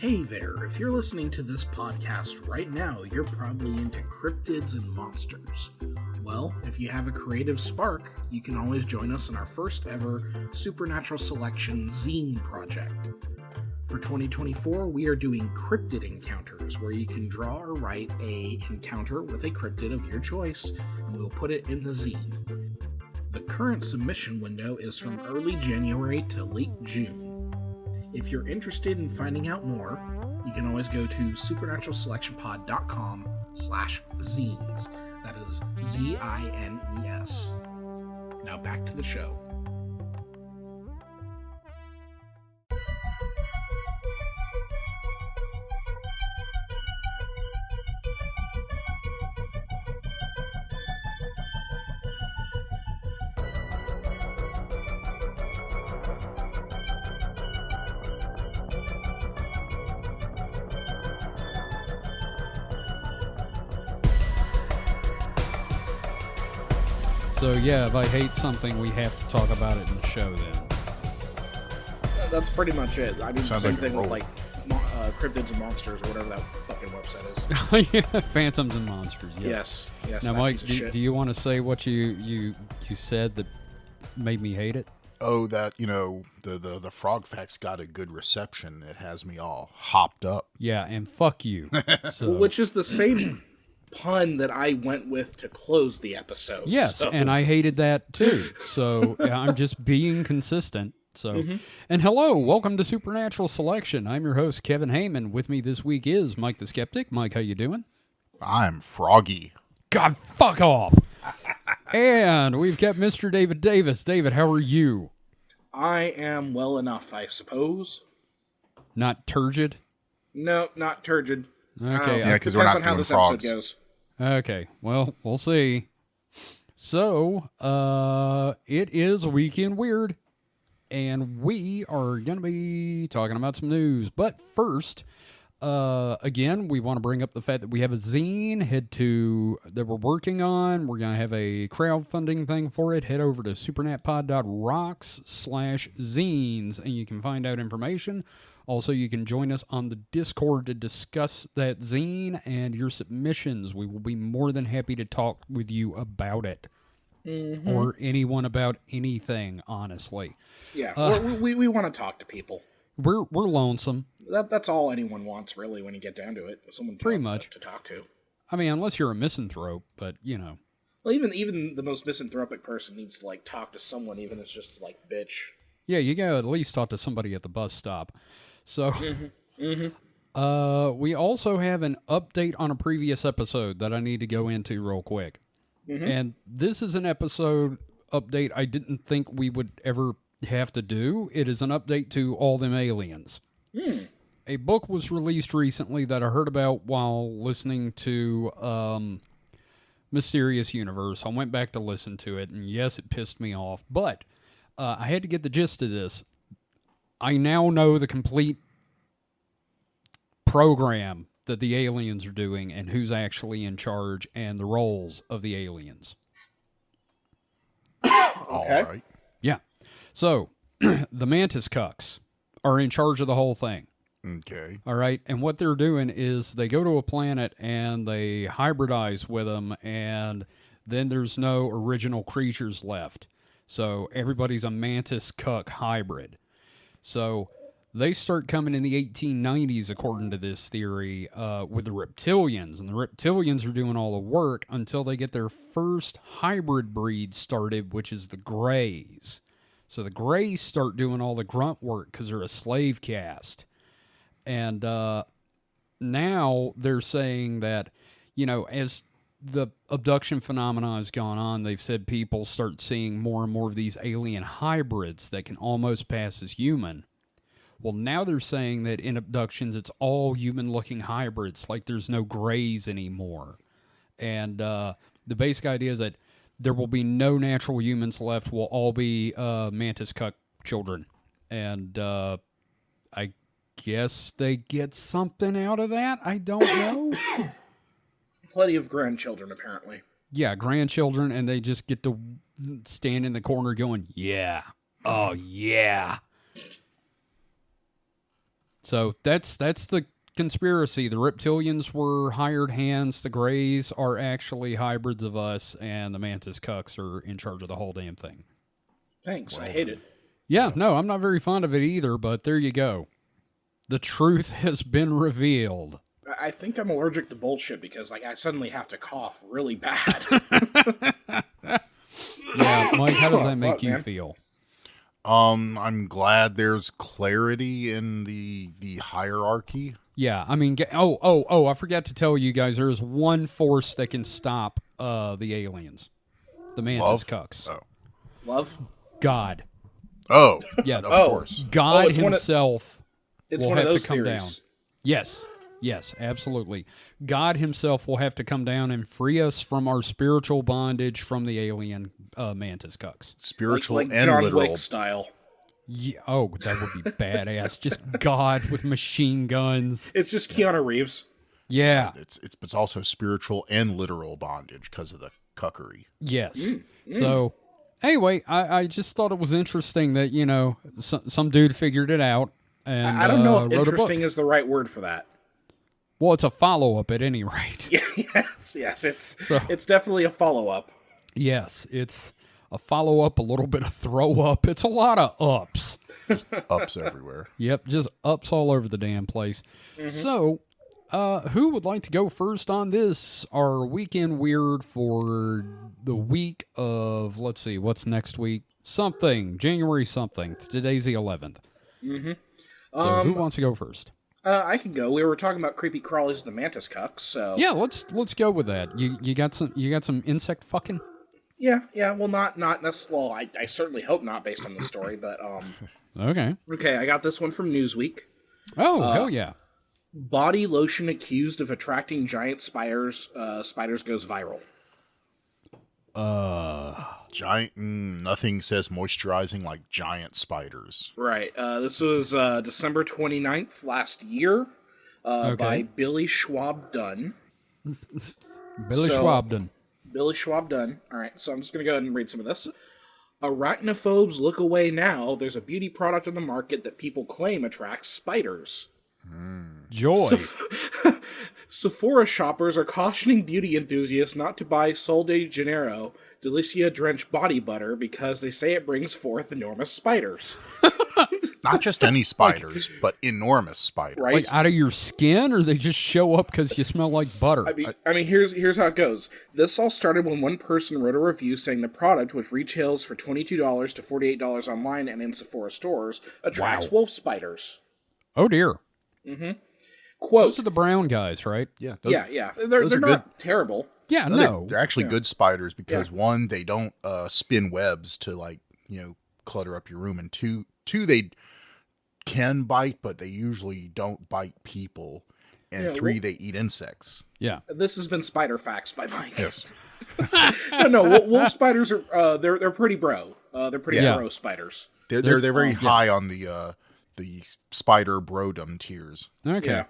Hey there, if you're listening to this podcast right now, you're probably into cryptids and monsters. Well, if you have a creative spark, you can always join us in our first ever Supernatural Selection zine project. For 2024, we are doing cryptid encounters, where you can draw or write a encounter with a cryptid of your choice, and we'll put it in the zine. The current submission window is from early January to late June. If you're interested in finding out more, you can always go to supernaturalselectionpod.com/zines. That is Z-I-N-E-S. Now back to the show. So yeah, if I hate something, we have to talk about it in the show then. That's pretty much it. I mean, Sounds same like a thing with roll. like cryptids and monsters or whatever that fucking website is. Yeah, Phantoms and Monsters, yes. Yes. Now, that Mike, piece of do shit. you want to say what you said that made me hate it? Oh, that, the Frog Facts got a good reception. It has me all hopped up. Yeah, and fuck you. So, Which is the same pun that I went with to close the episode. yes, so. and I hated that too. So I'm just being consistent. So, And hello, welcome to Supernatural Selection. I'm your host, Kevin Heyman. With me this week is Mike the Skeptic. Mike, how you doing? I'm froggy. God, fuck off. And we've got Mr. David Davis. David, how are you? I am well enough, I suppose. Not turgid? No, not turgid. Okay, Yeah, because we're Depends not on how doing this frogs. episode goes. Okay, well, we'll see. So, it is Weekend Weird, and we are going to be talking about some news. But first, again, we want to bring up the fact that we have a zine that we're working on. We're going to have a crowdfunding thing for it. Head over to supernatpod.rocks/zines, and you can find out information. Also, you can join us on the Discord to discuss that zine and your submissions. We will be more than happy to talk with you about it. Or anyone about anything, honestly. Yeah, we want to talk to people. We're lonesome. That's all anyone wants, really, when you get down to it. Someone Pretty much. to talk to. I mean, unless you're a misanthrope, but, Well, even the most misanthropic person needs to talk to someone, even if it's just bitch. Yeah, you gotta at least talk to somebody at the bus stop. So, we also have an update on a previous episode that I need to go into real quick. And this is an episode update I didn't think we would ever have to do. It is an update to All Them Aliens. A book was released recently that I heard about while listening to Mysterious Universe. I went back to listen to it, and yes, it pissed me off. But I had to get the gist of this. I now know the complete program that the aliens are doing and who's actually in charge and the roles of the aliens. All right. Yeah. So, the Mantis Cucks are in charge of the whole thing. Okay. All right. And what they're doing is they go to a planet and they hybridize with them, and then there's no original creatures left. So everybody's a Mantis Cuck hybrid. So they start coming in the 1890s, according to this theory, with the reptilians. And the reptilians are doing all the work until they get their first hybrid breed started, which is the Greys. So the Greys start doing all the grunt work because they're a slave caste. And now they're saying that, as the abduction phenomena has gone on, they've said people start seeing more and more of these alien hybrids that can almost pass as human. Well, now they're saying that in abductions, it's all human-looking hybrids, like there's no Greys anymore. And the basic idea is that there will be no natural humans left. We'll all be Mantis Cuck children. And I guess they get something out of that. I don't know. Plenty of grandchildren, apparently. Yeah, grandchildren, and they just get to stand in the corner going, yeah, oh yeah. So that's the conspiracy. The reptilians were hired hands. The Greys are actually hybrids of us, and the Mantis Cucks are in charge of the whole damn thing. Thanks. I hate it. Yeah, no, I'm not very fond of it either, but there you go. The truth has been revealed. I think I'm allergic to bullshit because I suddenly have to cough really bad. Yeah, Mike, how does that make Fuck, you man. feel? I'm glad there's clarity in the hierarchy. Yeah, I mean, I forgot to tell you guys, there's one force that can stop the aliens. The Mantis Love? Cucks. Oh. Love? God. Oh, Yeah, of course. God it's one of- himself It's will one of have those to come down. theories. Yes, absolutely. God himself will have to come down and free us from our spiritual bondage from the alien Mantis Cucks. Spiritual Like and John literal. Wick style. Yeah, oh, that would be badass. Just God with machine guns. It's just Keanu Reeves. Yeah, It's also spiritual and literal bondage because of the cuckery. yes. So, anyway, I just thought it was interesting that, some dude figured it out. And, I don't know if wrote a book. interesting is the right word for that. Well, it's a follow-up at any rate. Yes. It's So- it's definitely a follow-up. Yes, it's a follow-up, a little bit of throw-up. It's a lot of ups. Ups everywhere. Yep, just ups all over the damn place. So, who would like to go first on this? Our weekend weird for the week of, let's see, what's next week? January something. Today's the 11th. So, who wants to go first? I can go. We were talking about creepy crawlies of the Mantis Cucks, so Yeah, let's go with that. You got some insect fucking? yeah. Well, not necessarily. Well, I certainly hope not, based on the story. But Okay. okay, I got this one from Newsweek. Oh, hell yeah. Body lotion accused of attracting giant spiders. Spiders goes viral. Giant. Nothing says moisturizing like giant spiders. Right. This was December 29th last year by Billy Schwab Dunn. Billy So- Schwabden. Billy Schwab Dunn. All right, so I'm just going to go ahead and read some of this. Arachnophobes look away now. There's a beauty product on the market that people claim attracts spiders. Joy. Sephora shoppers are cautioning beauty enthusiasts not to buy Sol de Janeiro Delicia drenched body butter because they say it brings forth enormous spiders. Not just any spiders, but enormous spiders. Right? Like out of your skin, or they just show up because you smell like butter? I mean, here's how it goes. This all started when one person wrote a review saying the product, which retails for $22 to $48 online and in Sephora stores, attracts wolf spiders. Oh dear. Quote. Those are the brown guys, right? Yeah. Yeah. They're are not terrible. Yeah, No, no. they're actually good spiders because one, they don't spin webs to clutter up your room, and two, they can bite, but they usually don't bite people, and three, they eat insects. Yeah. This has been Spider Facts by Mike. Yes. No, wolf spiders are they're pretty bro. They're pretty bro spiders. They're very high on the spider brodom tiers. Okay.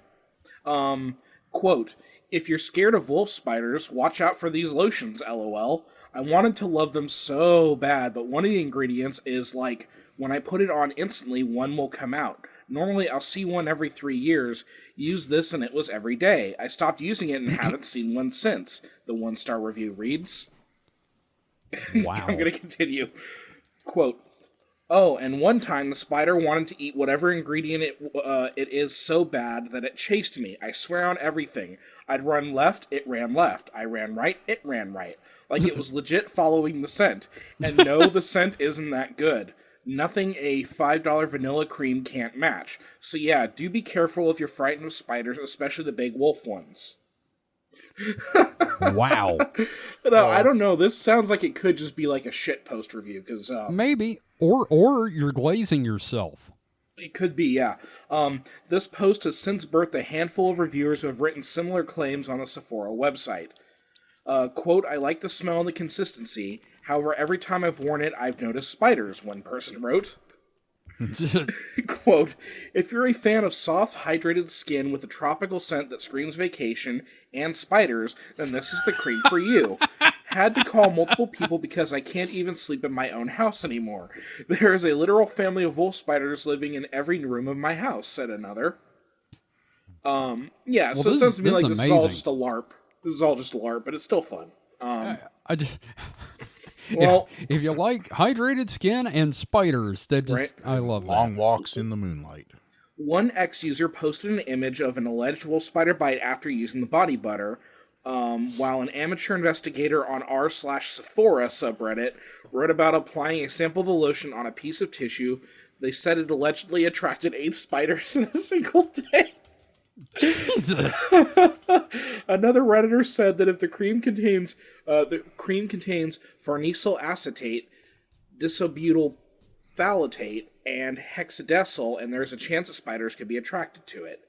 Quote, if you're scared of wolf spiders, watch out for these lotions, LOL. I wanted to love them so bad, but one of the ingredients is like, when I put it on instantly, one will come out. Normally, I'll see one every 3 years. Use this and it was every day. I stopped using it and haven't seen one since. The 1-star review reads. Wow. I'm going to continue. Quote, oh, and one time the spider wanted to eat whatever ingredient it is so bad that it chased me. I swear on everything. I'd run left, it ran left. I ran right, it ran right. Like it was legit following the scent. And no, the scent isn't that good. Nothing a $5 vanilla cream can't match. So yeah, do be careful if you're frightened of spiders, especially the big wolf ones. Wow. No, I don't know. This sounds like it could just be like a shit post review, because Maybe. Or you're glazing yourself. it could be, yeah. This post has since birthed a handful of reviewers who have written similar claims on the Sephora website. Quote, I like the smell and the consistency. However, every time I've worn it, I've noticed spiders, one person wrote. Quote, if you're a fan of soft, hydrated skin with a tropical scent that screams vacation and spiders, then this is the cream for you. Had to call multiple people because I can't even sleep in my own house anymore. There is a literal family of wolf spiders living in every room of my house, said another. Yeah, Well, so it sounds to me like is this is all amazing. just a LARP. This is all just a LARP, but it's still fun. I just Well, if you like hydrated skin and spiders, that just I love Long that. walks in the moonlight. one ex-user posted an image of an alleged wolf spider bite after using the body butter, while an amateur investigator on r/Sephora subreddit wrote about applying a sample of the lotion on a piece of tissue. They said it allegedly attracted 8 spiders in a single day. Jesus. Another redditor said that if the cream contains farnesyl acetate, disobutyl phthalate, and hexadecyl, and there's a chance that spiders could be attracted to it.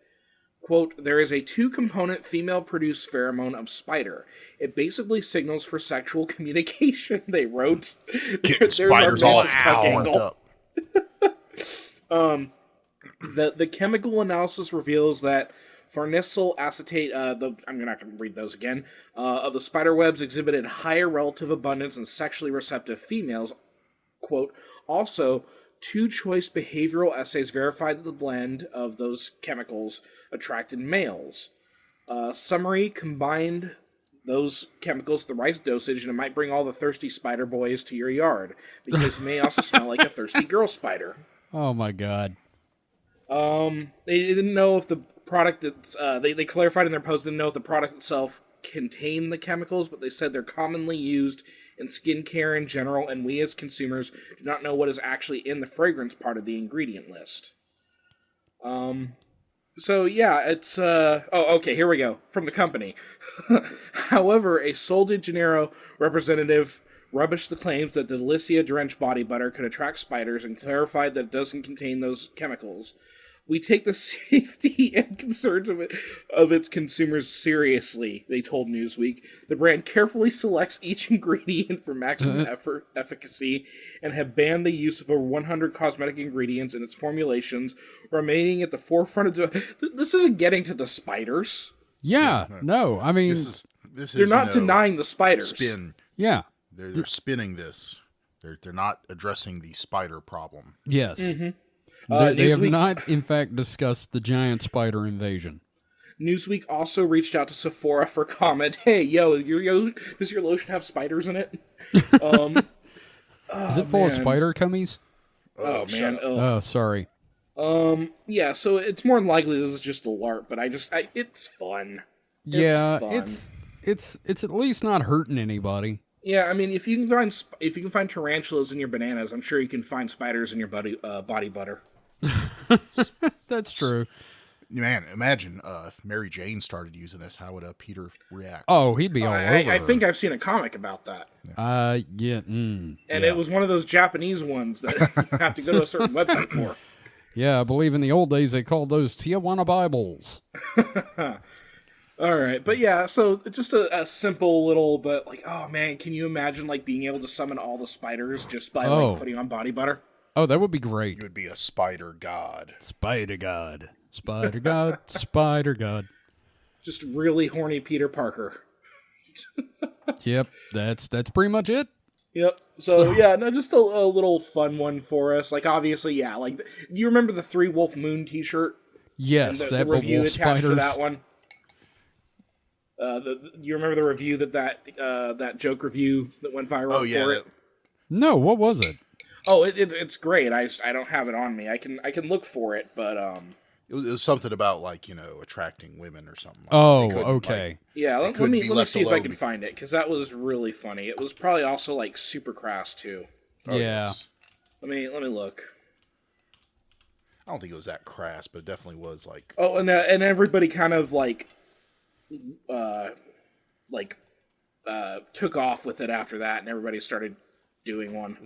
Quote, there is a 2-component female-produced pheromone of spider. It basically signals for sexual communication, they wrote. Getting spiders all angle. up. The chemical analysis reveals that farnesyl acetate, I'm not going to read those again, of the spider webs exhibited higher relative abundance in sexually receptive females. Quote, also, 2 choice behavioral essays verified that the blend of those chemicals attracted males. Summary combined those chemicals with the right dosage, and it might bring all the thirsty spider boys to your yard, because it may also smell like a thirsty girl spider. Oh my God. They didn't know if the product that's, they clarified in their post, didn't know if the product itself contained the chemicals, but they said they're commonly used in skincare in general, and we as consumers do not know what is actually in the fragrance part of the ingredient list. So yeah, it's, okay, here we go, from the company. However, a Sol de Janeiro representative rubbished the claims that the Delicia Drench body butter could attract spiders and clarified that it doesn't contain those chemicals. We take the safety and concerns of its consumers seriously, they told Newsweek. The brand carefully selects each ingredient for maximum efficacy and have banned the use of over 100 cosmetic ingredients in its formulations, remaining at the forefront of... This isn't getting to the spiders. Yeah, no, I mean... This is They're not denying the spiders. Spin. Yeah. They're spinning this. They're not addressing the spider problem. Yes. Mm-hmm. They have Newsweek- not, in fact, discussed the giant spider invasion. Newsweek also reached out to Sephora for comment. Hey, does your lotion have spiders in it? Is it full of spider cummies? Oh man. Oh, sorry. Yeah, so it's more than likely this is just a LARP, but it's fun. Yeah, fun. it's at least not hurting anybody. Yeah, I mean, if you can find tarantulas in your bananas, I'm sure you can find spiders in your body butter. That's true. Man, imagine if Mary Jane started using this, how would Peter react? Oh, he'd be all over. I think I've seen a comic about that. Yeah. And it was one of those Japanese ones that you have to go to a certain website for. Yeah, I believe in the old days they called those Tijuana Bibles. All right, but yeah, so just a simple little, but like, oh man, can you imagine like being able to summon all the spiders just by like putting on body butter? Oh, that would be great. You would be a spider god. Spider God. Spider God. Spider God. Just really horny Peter Parker. Yep, that's pretty much it. Yep. So yeah, no, just a little fun one for us. Like obviously, yeah. Like, do you remember the 3 Wolf Moon T-shirt? Yes, And that the review wolf attached spiders. to that one. You remember the review that joke review that went viral for it? No, what was it? Oh, it's great. I don't have it on me. I can look for it, but It was something about like attracting women or something. Like Oh, they couldn't, okay. like, yeah. Let couldn't me be let me left see if I alone can be- find it because that was really funny. It was probably also like super crass too. oh, Yeah. yes. Let me look. I don't think it was that crass, but it definitely was like. Oh, and everybody kind of took off with it after that, and everybody started doing one.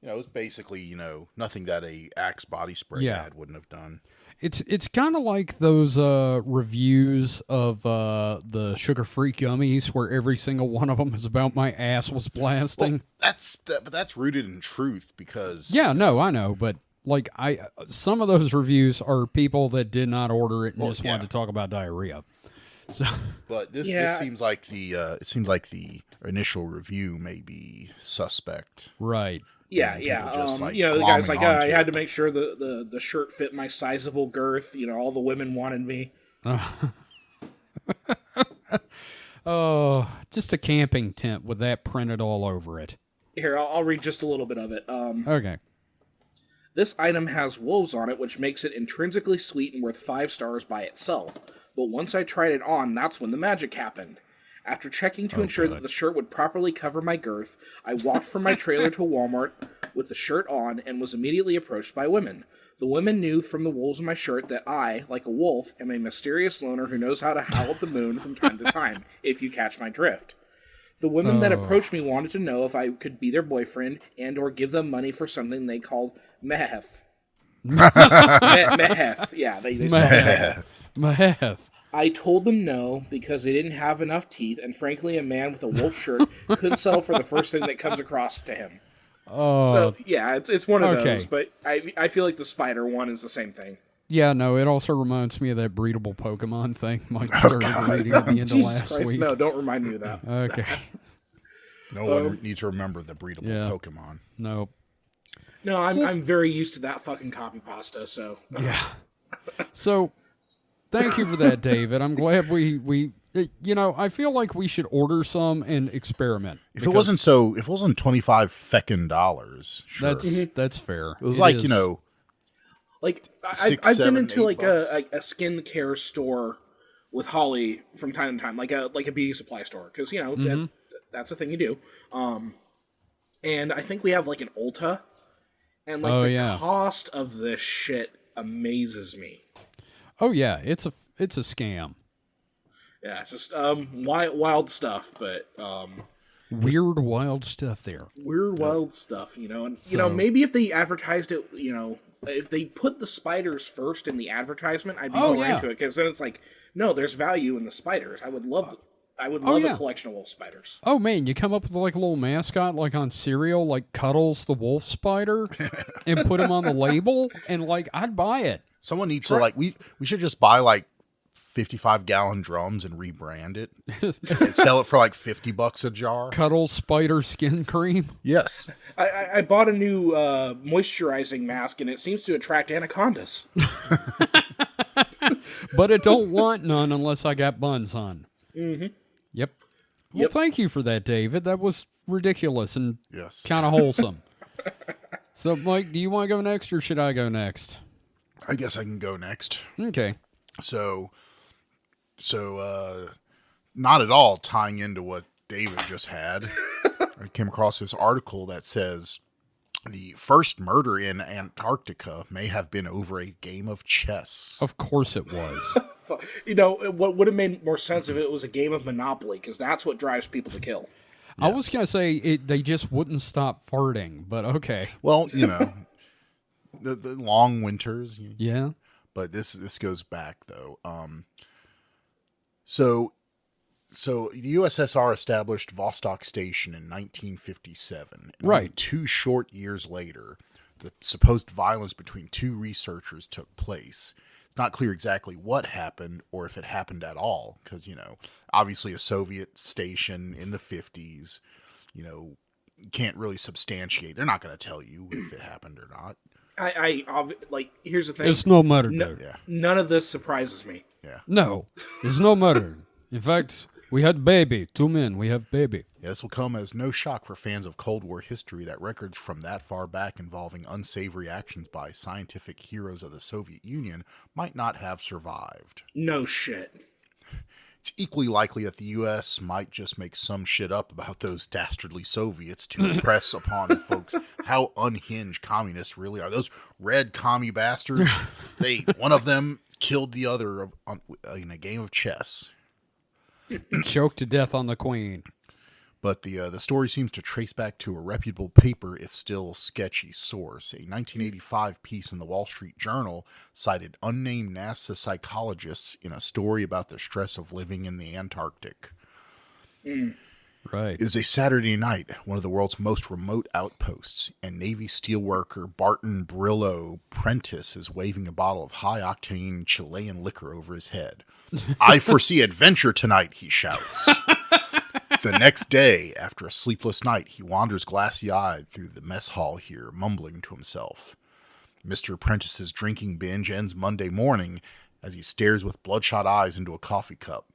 It was basically nothing that a Axe body spray Yeah. ad wouldn't have done. It's kind of like those reviews of the sugar-free gummies where every single one of them is about my ass was blasting. Well, but that's rooted in truth because Yeah, no, I know, but like some of those reviews are people that did not order it and just wanted to talk about diarrhea. So, But this seems like the initial review may be suspect. right. Yeah, And yeah. people just, like, The guy's like, glomming I onto had it. to make sure the shirt fit my sizable girth. All the women wanted me. Oh, just a camping tent with that printed all over it. Here, I'll read just a little bit of it. Okay. This item has wolves on it, which makes it intrinsically sweet and worth 5 stars by itself. But once I tried it on, that's when the magic happened. After checking to ensure that the shirt would properly cover my girth, I walked from my trailer to Walmart with the shirt on and was immediately approached by women. The women knew from the wolves on my shirt that I, like a wolf, am a mysterious loner who knows how to howl at the moon from time to time, if you catch my drift. The women that approached me wanted to know if I could be their boyfriend and or give them money for something they called meth. Meth. Yeah, they said meth. Meth. I told them no because they didn't have enough teeth, and frankly, a man with a wolf shirt couldn't settle for the first thing that comes across to him. Oh. So, yeah, it's one of those, but I feel like the spider one is the same thing. Yeah, no, it also reminds me of that breedable Pokemon thing Mike started reading at the end of Jesus last Christ, week. no, don't remind me of that. Okay. No one needs to remember the breedable Pokemon. No. No, I'm very used to that fucking copy pasta, so... Yeah. So, thank you for that, David. I'm glad we I feel like we should order some and experiment. If it wasn't $25 feckin' dollars, sure. That's fair. It was is. Like, $6, I've been $7, into like $8. a skin care store with Holly from time to time, like a beauty supply store, because that's the thing you do. And I think we have like an Ulta, and like cost of this shit amazes me. Oh yeah, it's a scam. Yeah, just wild stuff, but weird wild stuff there. Weird wild stuff, and maybe if they advertised it, if they put the spiders first in the advertisement, I'd be more into it, because then it's like, no, there's value in the spiders. I would love a collection of wolf spiders. Oh man, you come up with like a little mascot, like on cereal, like Cuddles the wolf spider, and put him on the label, and like I'd buy it. Someone needs to we should just buy like 55-gallon drums and rebrand it. And sell it for like $50 a jar. Cuddles spider skin cream. Yes. I bought a new moisturizing mask, and it seems to attract anacondas. But it don't want none unless I got buns on. Mm-hmm. Yep. Well, thank you for that, David. That was ridiculous and kind of wholesome. So, Mike, do you want to go next, or should I go next? I guess I can go next. Okay. So not at all tying into what David just had. I came across this article that says the first murder in Antarctica may have been over a game of chess. Of course it was. What would have made more sense if it was a game of Monopoly, because that's what drives people to kill. Yeah. I was going to say they just wouldn't stop farting, but okay. Well, the long winters. Yeah. But this goes back, though. So the USSR established Vostok Station in 1957. Right. 2 short years later, the supposed violence between 2 researchers took place. It's not clear exactly what happened or if it happened at all, because, obviously a Soviet station in the 50s, can't really substantiate. They're not going to tell you if it happened or not. Here's the thing. It's no murder. None of this surprises me. Yeah. No, there's no murder. In fact, we had baby. 2 men. We have baby. Yeah, this will come as no shock for fans of Cold War history that records from that far back involving unsavory actions by scientific heroes of the Soviet Union might not have survived. No shit. It's equally likely that the U.S. might just make some shit up about those dastardly Soviets to impress upon folks how unhinged communists really are. Those red commie bastards, one of them killed the other in a game of chess. Choked to death on the queen. But the story seems to trace back to a reputable paper, if still sketchy, source. A 1985 piece in the Wall Street Journal cited unnamed NASA psychologists in a story about the stress of living in the Antarctic. Right. It is a Saturday night, one of the world's most remote outposts, and Navy steelworker Barton Brillo Prentice is waving a bottle of high-octane Chilean liquor over his head. I foresee adventure tonight, he shouts. The next day, after a sleepless night, he wanders glassy-eyed through the mess hall here, mumbling to himself. Mr. Prentice's drinking binge ends Monday morning as he stares with bloodshot eyes into a coffee cup.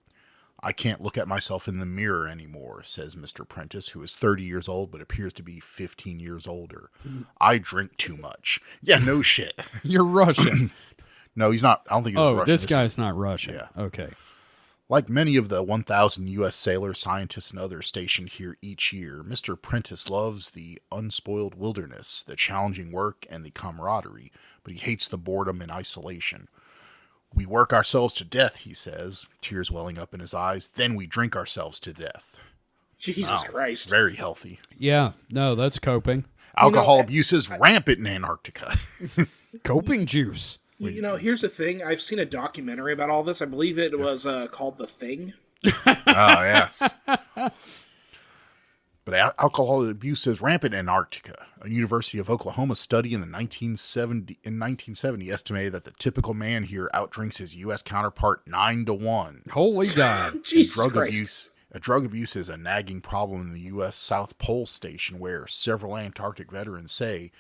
I can't look at myself in the mirror anymore, says Mr. Prentice, who is 30 years old but appears to be 15 years older. I drink too much. Yeah, no shit. You're Russian. No, he's not. I don't think he's Russian. This guy's not Russian. Yeah. Okay. Like many of the 1,000 U.S. sailors, scientists, and others stationed here each year, Mr. Prentice loves the unspoiled wilderness, the challenging work, and the camaraderie, but he hates the boredom and isolation. We work ourselves to death, he says, tears welling up in his eyes. Then we drink ourselves to death. Jesus Christ. Very healthy. Yeah, no, that's coping. Alcohol abuse is rampant in Antarctica. Coping juice. Here's the thing. I've seen a documentary about all this. I believe it was called The Thing. Oh, yes. But alcohol abuse is rampant in Antarctica. A University of Oklahoma study in 1970 estimated that the typical man here outdrinks his U.S. counterpart 9-1. Holy God. Jesus Christ. Drug abuse is a nagging problem in the U.S. South Pole Station, where several Antarctic veterans say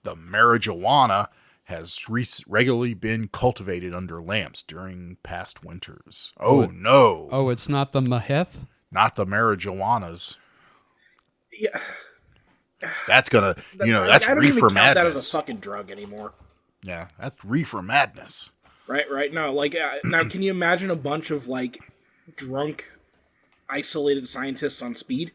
the marijuana has regularly been cultivated under lamps during past winters. Oh, no. Oh, it's not the Maheth? Not the marijuanas. Yeah. That's gonna, that's I don't reefer even count madness. that as a fucking drug anymore. Yeah, that's reefer madness. Right. No, now can you imagine a bunch of, drunk, isolated scientists on speed?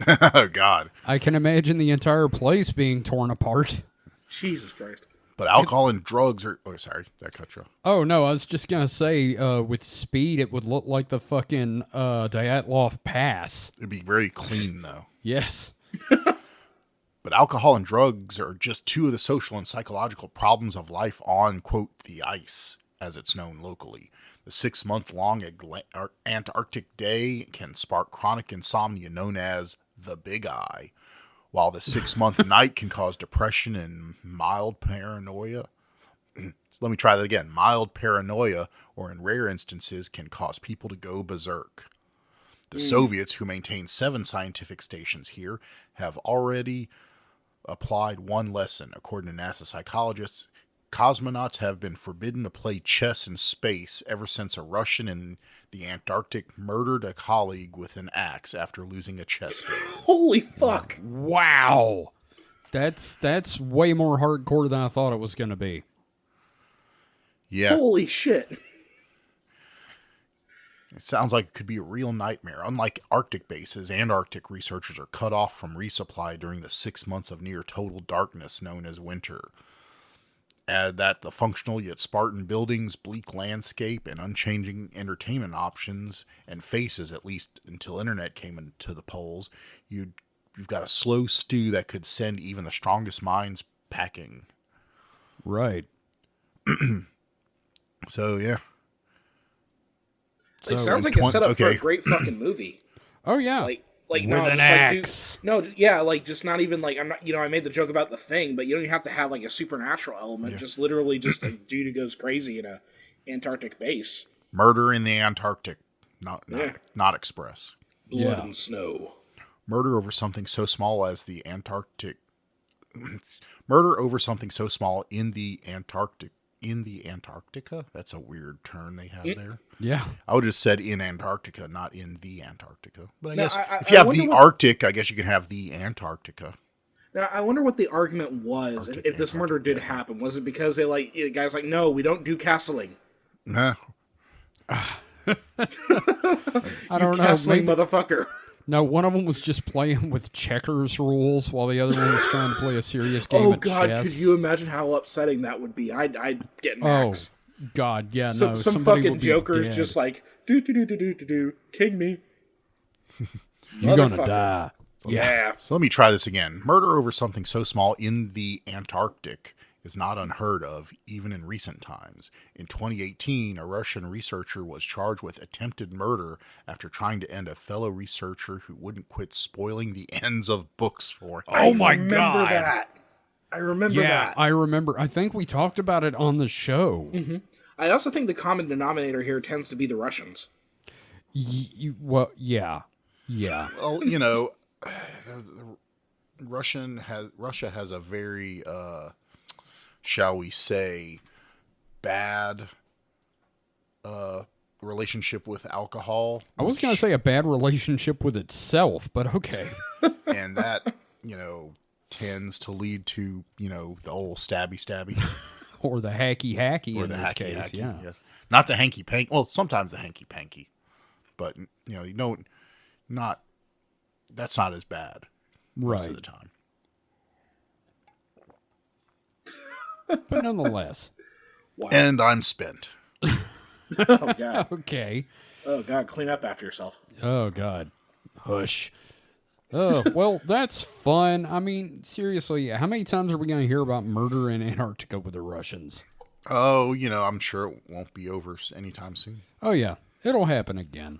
Oh, God. I can imagine the entire place being torn apart. Jesus Christ. But alcohol and drugs are... Oh, sorry. That cut you off. Oh, no, I was just going to say, with speed, it would look like the fucking Dyatlov Pass. It'd be very clean, though. Yes. But alcohol and drugs are just two of the social and psychological problems of life on, quote, the ice, as it's known locally. The 6-month-long Antarctic day can spark chronic insomnia known as the Big Eye, while the 6-month night can cause depression and mild paranoia. So let me try that again. Mild paranoia, or in rare instances, can cause people to go berserk. The Soviets, who maintain 7 scientific stations here, have already applied one lesson. According to NASA psychologists, cosmonauts have been forbidden to play chess in space ever since a Russian in the Antarctic murdered a colleague with an axe after losing a chess game. Holy fuck. Wow. That's way more hardcore than I thought it was going to be. Yeah. Holy shit. It sounds like it could be a real nightmare. Unlike Arctic bases, Antarctic researchers are cut off from resupply during the 6 months of near total darkness known as winter. Add that the functional yet Spartan buildings, bleak landscape, and unchanging entertainment options and faces, at least until internet came into the poles, you've got a slow stew that could send even the strongest minds packing. Right. So, yeah. It sounds like it's set up for a great fucking movie. Oh, yeah. With an axe. Just not even I'm not, I made the joke about The Thing, but you don't even have to have a supernatural element. Yeah. Just literally just a dude who goes crazy in a Antarctic base. Murder in the Antarctic, not express. Blood and snow. Murder over something so small as the Antarctic. Murder over something so small in the Antarctic. In the Antarctica? That's a weird turn they have there. Yeah. I would have just said in Antarctica, not in the Antarctica. But I guess if I you have the Arctic, I guess you can have the Antarctica. Now, I wonder what the argument was if this murder did happen. Was it because they the guy's like, no, we don't do castling? No. I don't know. Castling motherfucker. No, one of them was just playing with checkers rules while the other one was trying to play a serious game of chess. Oh, God, could you imagine how upsetting that would be? I'd get an axe. Oh, God, yeah, no. Some fucking joker's dead. Just like, do, king me. You're gonna die. Yeah. So let me try this again. Murder over something so small in the Antarctic is not unheard of, even in recent times. In 2018, a Russian researcher was charged with attempted murder after trying to end a fellow researcher who wouldn't quit spoiling the ends of books for him. Oh my God. I remember that. I remember. I think we talked about it on the show. Mm-hmm. I also think the common denominator here tends to be the Russians. Well, yeah. Well, Russia has a very, shall we say, bad relationship with alcohol. I was going to say a bad relationship with itself, but okay. And that, tends to lead to, the old stabby. Or the hacky Or in the this hacky case, hacky, yeah. yes. Not the hanky panky. Well, sometimes the hanky panky. But, that's not as bad most of the time. But nonetheless. Wow. And I'm spent. Oh, God. Okay. Oh, God. Clean up after yourself. Oh, God. Hush. Oh, well, that's fun. I mean, seriously, how many times are we going to hear about murder in Antarctica with the Russians? Oh, I'm sure it won't be over anytime soon. Oh, yeah. It'll happen again.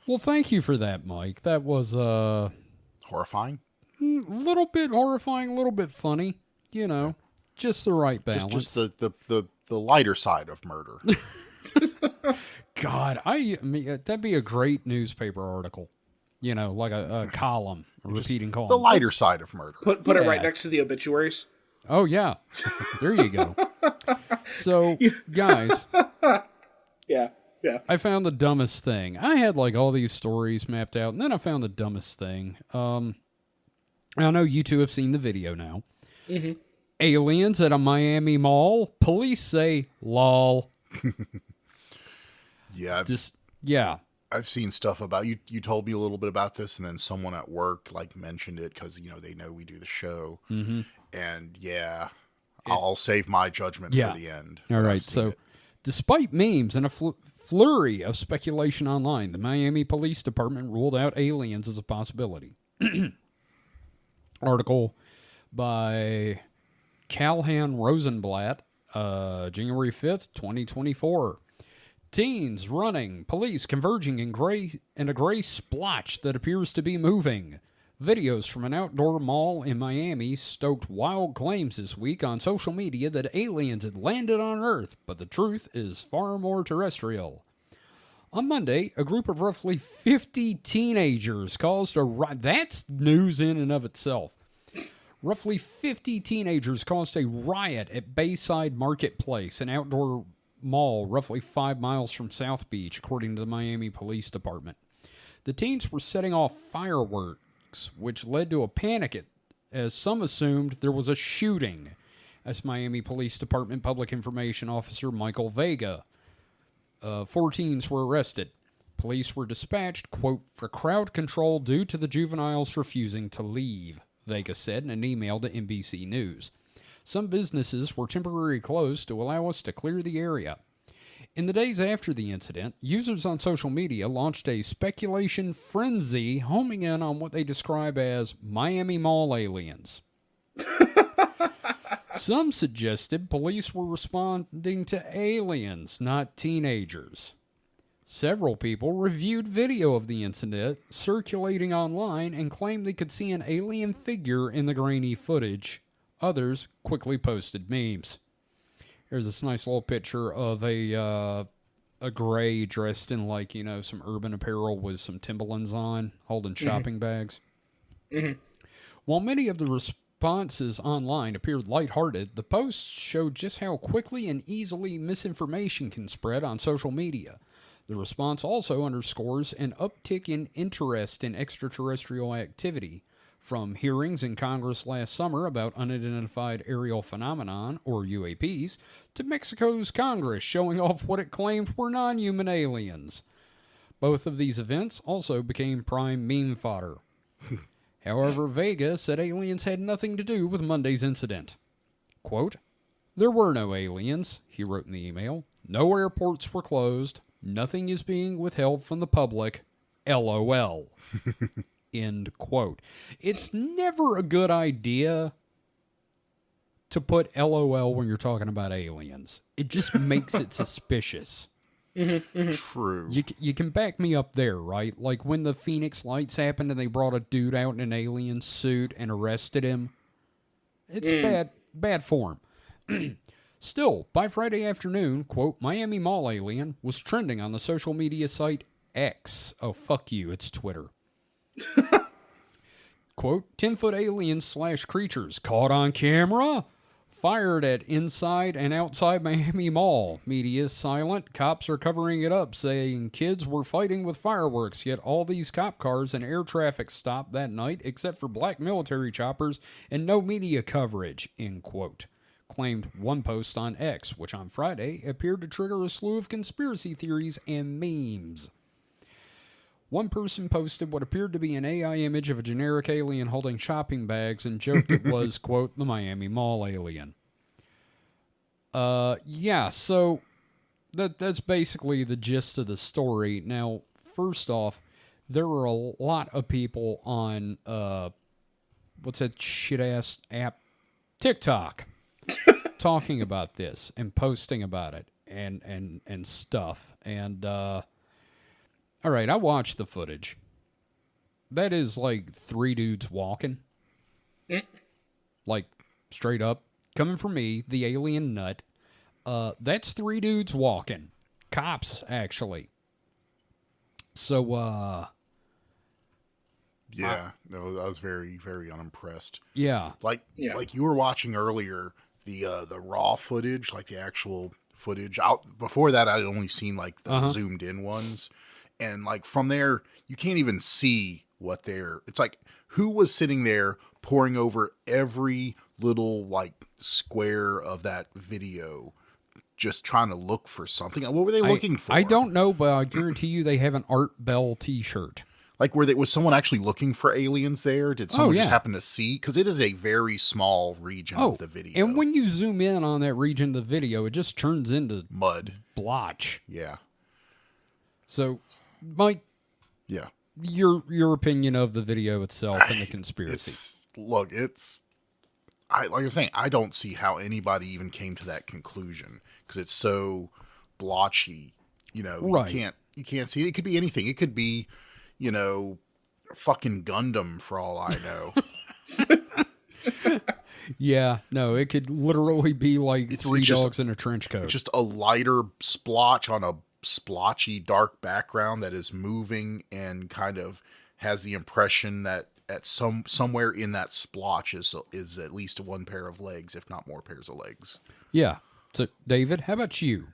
Well, thank you for that, Mike. That was Horrifying? a little bit horrifying, a little bit funny. Just the right balance. Just the lighter side of murder. God, I mean, that'd be a great newspaper article. Like a column, a repeating column. The lighter side of murder. Put it right next to the obituaries. Oh, yeah. There you go. So, guys. Yeah. I found the dumbest thing. I had all these stories mapped out, and then I found the dumbest thing. I know you two have seen the video now. Mm-hmm. Aliens at a Miami mall. Police say, lol. Yeah. I've seen stuff about you. You told me a little bit about this, and then someone at work mentioned it because they know we do the show. Mm-hmm. And I'll save my judgment for the end. All right. So, despite memes and a flurry of speculation online, the Miami Police Department ruled out aliens as a possibility. Article by Calhan Rosenblatt, January 5th, 2024. Teens running, police converging in a gray splotch that appears to be moving. Videos from an outdoor mall in Miami stoked wild claims this week on social media that aliens had landed on Earth, but the truth is far more terrestrial. On Monday, a group of roughly 50 teenagers caused a riot. That's news in and of itself. Roughly 50 teenagers caused a riot at Bayside Marketplace, an outdoor mall roughly 5 miles from South Beach, according to the Miami Police Department. The teens were setting off fireworks, which led to a panic as some assumed there was a shooting, as Miami Police Department Public Information Officer Michael Vega. 4 teens were arrested. Police were dispatched, quote, for crowd control due to the juveniles refusing to leave, Vega said in an email to NBC News. Some businesses were temporarily closed to allow us to clear the area. In the days after the incident, users on social media launched a speculation frenzy homing in on what they describe as Miami Mall aliens. Some suggested police were responding to aliens, not teenagers. Several people reviewed video of the incident circulating online and claimed they could see an alien figure in the grainy footage. Others quickly posted memes. Here's this nice little picture of a gray dressed in some urban apparel with some Timberlands on, holding shopping bags. Mm-hmm. While many of the responses online appeared lighthearted, the posts showed just how quickly and easily misinformation can spread on social media. The response also underscores an uptick in interest in extraterrestrial activity, from hearings in Congress last summer about unidentified aerial phenomenon, or UAPs, to Mexico's Congress showing off what it claimed were non-human aliens. Both of these events also became prime meme fodder. However, Vega said aliens had nothing to do with Monday's incident. Quote, there were no aliens, he wrote in the email. No airports were closed. Nothing is being withheld from the public. LOL. End quote. It's never a good idea to put LOL when you're talking about aliens. It just makes it suspicious. Mm-hmm, mm-hmm. True. You can back me up there, right? Like when the Phoenix Lights happened and they brought a dude out in an alien suit and arrested him. It's bad form. Still, by Friday afternoon, quote, Miami Mall alien was trending on the social media site X. Oh, fuck you, it's Twitter. Quote, 10-foot aliens / creatures caught on camera, fired at inside and outside Miami Mall. Media silent. Cops are covering it up, saying kids were fighting with fireworks, yet all these cop cars and air traffic stopped that night except for black military choppers and no media coverage, end quote. Claimed one post on X, which on Friday appeared to trigger a slew of conspiracy theories and memes. One person posted what appeared to be an AI image of a generic alien holding shopping bags and joked it was, quote, the Miami Mall alien. Yeah, so that's basically the gist of the story. Now, first off, there are a lot of people on, what's that shit-ass app? TikTok. Talking about this and posting about it and stuff. And, all right, I watched the footage. That is like 3 dudes walking. Like, straight up. Coming from me, the alien nut. That's 3 dudes walking. Cops, actually. So, yeah, no, I was very, very unimpressed. Yeah. Like you were watching earlier, the raw footage, like the actual footage. Before that, I'd only seen like the zoomed in ones. And like from there, you can't even see what it's like who was sitting there poring over every little like square of that video, just trying to look for something. What were they looking for? I don't know, but I guarantee you they have an Art Bell t-shirt. Like was someone actually looking for aliens there? Did someone just happen to see? Because it is a very small region of the video. And when you zoom in on that region of the video, it just turns into mud. Blotch. Yeah. So, Mike, yeah, your opinion of the video itself and the conspiracy. Like I was saying, I don't see how anybody even came to that conclusion because it's so blotchy. You know, right. you can't see it. It could be anything. It could be, you know, fucking Gundam for all I know. Yeah, no, it could literally be like 3 dogs in a trench coat. Just a lighter splotch on a splotchy dark background that is moving and kind of has the impression that at somewhere in that splotch is at least 1 pair of legs, if not more pairs of legs. Yeah. So, David, how about you?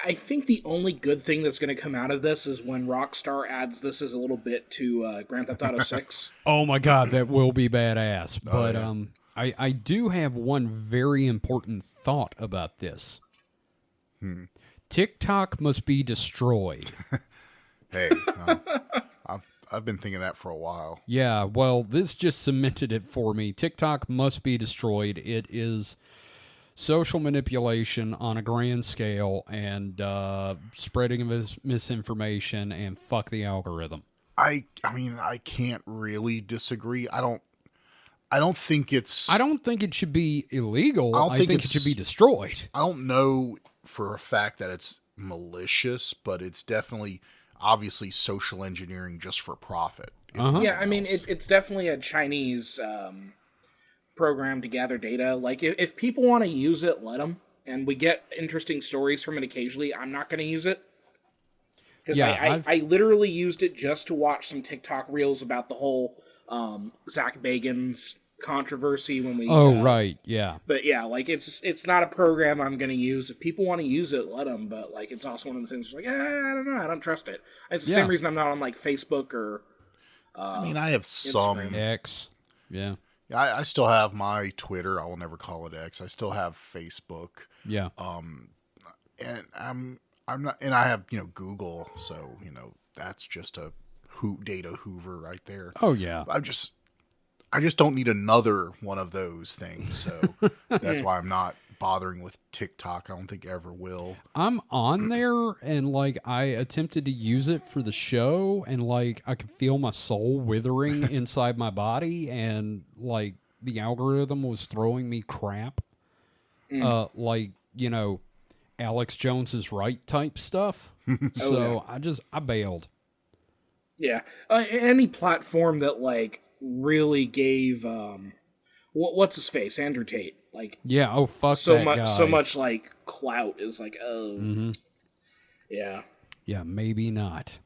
I think the only good thing that's going to come out of this is when Rockstar adds this as a little bit to Grand Theft Auto 6. Oh my God, that will be badass. But yeah. I do have one very important thought about this. TikTok must be destroyed. Hey, I've been thinking that for a while. Yeah, well, this just cemented it for me. TikTok must be destroyed. It is social manipulation on a grand scale and spreading of misinformation, and fuck the algorithm. I mean, I can't really disagree. I don't think it should be illegal. I think it should be destroyed. I don't know for a fact that it's malicious, but it's definitely obviously social engineering just for profit. Yeah, I mean, it's definitely a Chinese program to gather data. Like, if people want to use it, let them. And we get interesting stories from it occasionally. I'm not going to use it. Because I literally used it just to watch some TikTok reels about the whole Zach Bagans controversy when we... Oh, right, yeah. But yeah, like, it's not a program I'm going to use. If people want to use it, let them. But, like, it's also one of the things like, I don't know, I don't trust it. It's the same reason I'm not on, like, Facebook or I mean, I have some... X, yeah. I still have my Twitter. I will never call it X. I still have Facebook. Yeah. And I'm not, and I have, Google. So, that's just a data hoover right there. Oh yeah. I just don't need another one of those things. So that's why I'm not bothering with TikTok. I don't think I ever will. I'm on there and like I attempted to use it for the show and like I could feel my soul withering inside my body and like the algorithm was throwing me crap. Like, Alex Jones is right type stuff. So I bailed. Yeah. Any platform that like really gave what's his face, Andrew Tate, Like, yeah, oh fuck so that much, guy. so much like clout is like, oh, yeah. Yeah, maybe not.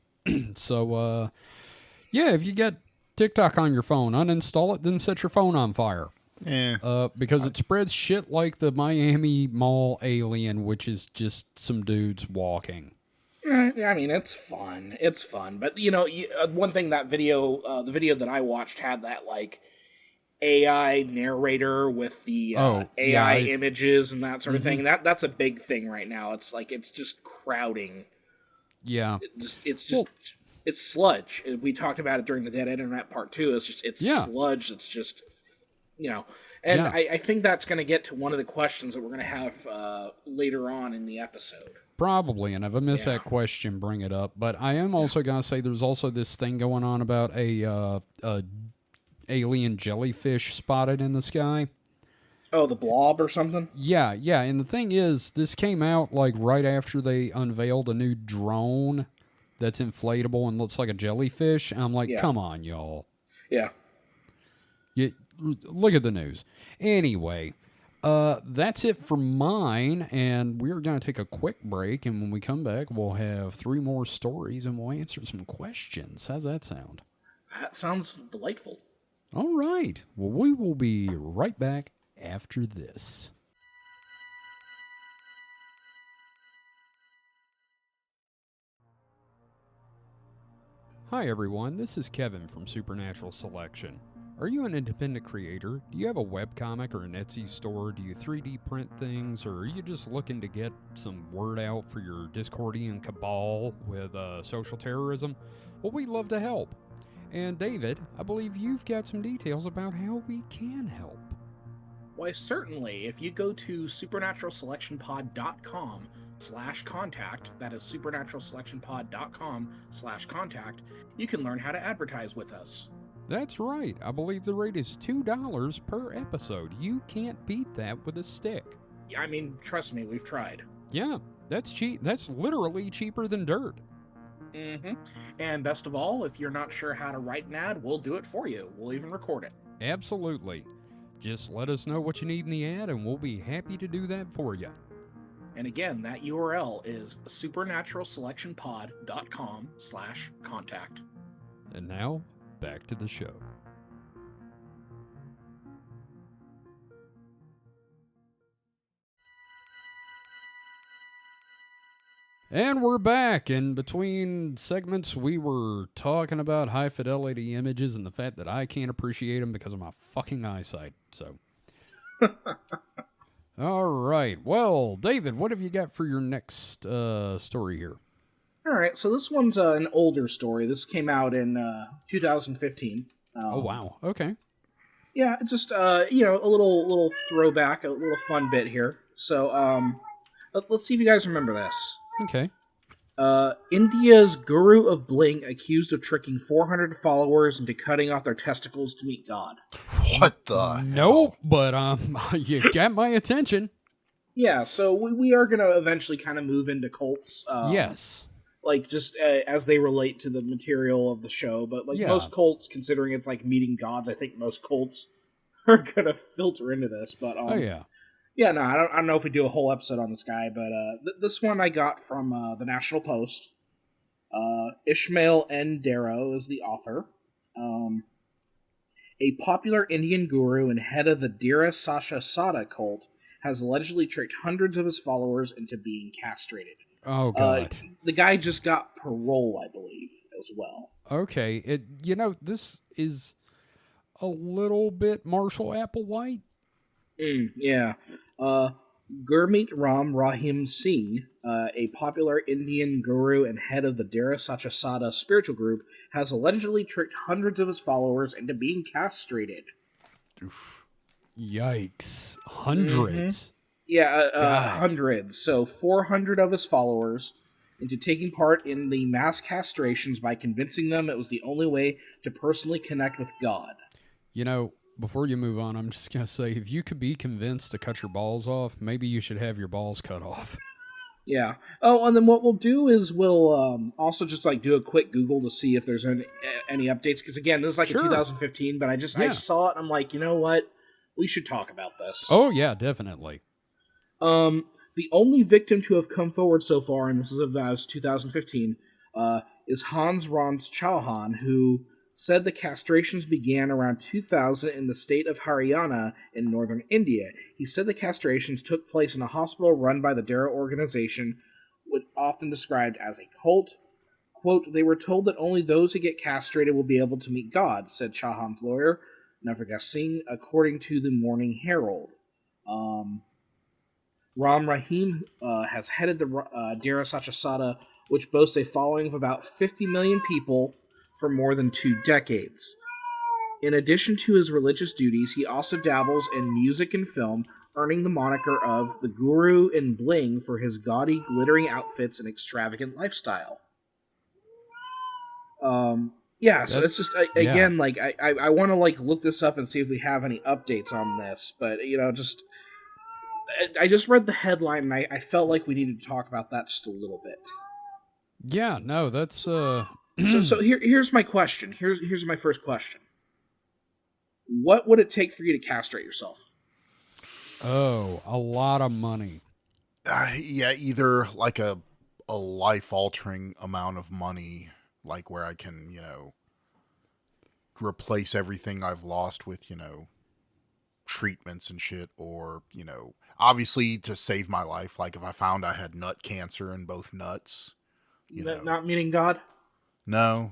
So, yeah, if you get TikTok on your phone, uninstall it, then set your phone on fire. Because it spreads shit like the Miami Mall alien, which is just some dudes walking. I mean, it's fun. It's fun. But, one thing that video, the video that I watched had that, like, AI narrator with the AI images and that sort of thing. That's a big thing right now. It's like, it's just crowding. Yeah. It's sludge. We talked about it during the Dead Internet Part 2. It's sludge. It's just, And I think that's going to get to one of the questions that we're going to have later on in the episode. Probably, and if I miss that question, bring it up. But I am also going to say there's also this thing going on about a alien jellyfish spotted in the sky. Oh, the blob or something? Yeah. And the thing is, this came out like right after they unveiled a new drone that's inflatable and looks like a jellyfish. And I'm like, come on, y'all. Yeah. Look at the news. Anyway, that's it for mine, and we're going to take a quick break, and when we come back, we'll have 3 more stories, and we'll answer some questions. How's that sound? That sounds delightful. All right. Well, we will be right back after this. Hi, everyone. This is Kevin from Supernatural Selection. Are you an independent creator? Do you have a webcomic or an Etsy store? Do you 3D print things? Or are you just looking to get some word out for your Discordian cabal with social terrorism? Well, we'd love to help. And David, I believe you've got some details about how we can help. Why, certainly. If you go to supernaturalselectionpod.com/contact, that is supernaturalselectionpod.com/contact, you can learn how to advertise with us. That's right. I believe the rate is $2 per episode. You can't beat that with a stick. I mean, trust me, we've tried. Yeah, that's cheap. That's literally cheaper than dirt. And best of all, if you're not sure how to write an ad, we'll do it for you. We'll even record it. Absolutely. Just let us know what you need in the ad, and we'll be happy to do that for you. And again, that URL is supernaturalselectionpod.com/contact. And now, back to the show. And we're back. In between segments, we were talking about high fidelity images and the fact that I can't appreciate them because of my fucking eyesight. So, all right. Well, David, what have you got for your next story here? All right. So this one's an older story. This came out in 2015. Oh wow. Okay. Yeah, just a little throwback, a little fun bit here. So let's see if you guys remember this. Okay. India's guru of bling accused of tricking 400 followers into cutting off their testicles to meet God. What the? Nope, but you got my attention. Yeah, so we are going to eventually kind of move into cults. Yes. Like, just as they relate to the material of the show. But, like, most cults, considering it's, like, meeting gods, I think most cults are going to filter into this. But, oh, yeah. Yeah, no, I don't know if we do a whole episode on this guy, but this one I got from the National Post. Ishmael N. Darrow is the author. A popular Indian guru and head of the Dira Sasha Sada cult has allegedly tricked hundreds of his followers into being castrated. Oh, God. The guy just got parole, I believe, as well. Okay. This is a little bit Marshall Applewhite. Yeah. Gurmeet Ram Rahim Singh, a popular Indian guru and head of the Dera Sachasada spiritual group, has allegedly tricked hundreds of his followers into being castrated. Oof. Yikes. Hundreds. Yeah, hundreds. So 400 of his followers into taking part in the mass castrations by convincing them it was the only way to personally connect with God. Before you move on, I'm just going to say, if you could be convinced to cut your balls off, maybe you should have your balls cut off. Yeah. Oh, and then what we'll do is we'll also just do a quick Google to see if there's any updates. Because again, this is a 2015, but I saw it and I'm like, you know what? We should talk about this. Oh, yeah, definitely. The only victim to have come forward so far, and this is of 2015, is Hans Rons Chauhan, who said the castrations began around 2000 in the state of Haryana in northern India. He said the castrations took place in a hospital run by the Dara organization, often described as a cult. Quote, they were told that only those who get castrated will be able to meet God, said Chauhan's lawyer, Navarga Singh, according to the Morning Herald. Ram Rahim has headed the Dera Sachasada, which boasts a following of about 50 million people for more than 2 decades. In addition to his religious duties, he also dabbles in music and film, earning the moniker of the Guru in Bling for his gaudy, glittering outfits and extravagant lifestyle. So it's just, again, like, I want to, like, look this up and see if we have any updates on this, but, I just read the headline, and I felt like we needed to talk about that just a little bit. Yeah, no, that's, So here's my question. Here's my first question. What would it take for you to castrate yourself? Oh, a lot of money. Yeah, either like a life-altering amount of money, like where I can, replace everything I've lost with, treatments and shit, or, obviously to save my life, like if I found I had nut cancer in both nuts. Not meeting God? No,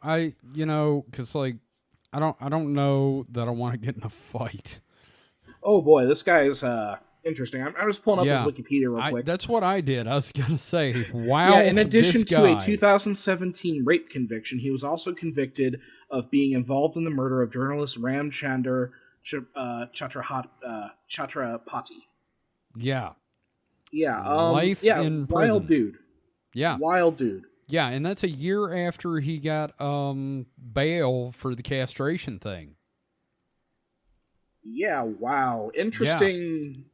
because like I don't know that I want to get in a fight. Oh boy, this guy is interesting. I'm just pulling up his Wikipedia real quick. That's what I did. I was gonna say, wow. Yeah, in addition to a 2017 rape conviction, he was also convicted of being involved in the murder of journalist Ramchandra Chhatrapati. Yeah. Yeah. Life in prison. Wild dude. Yeah. Wild dude. Yeah, and that's a year after he got bail for the castration thing. Yeah, wow. Interesting,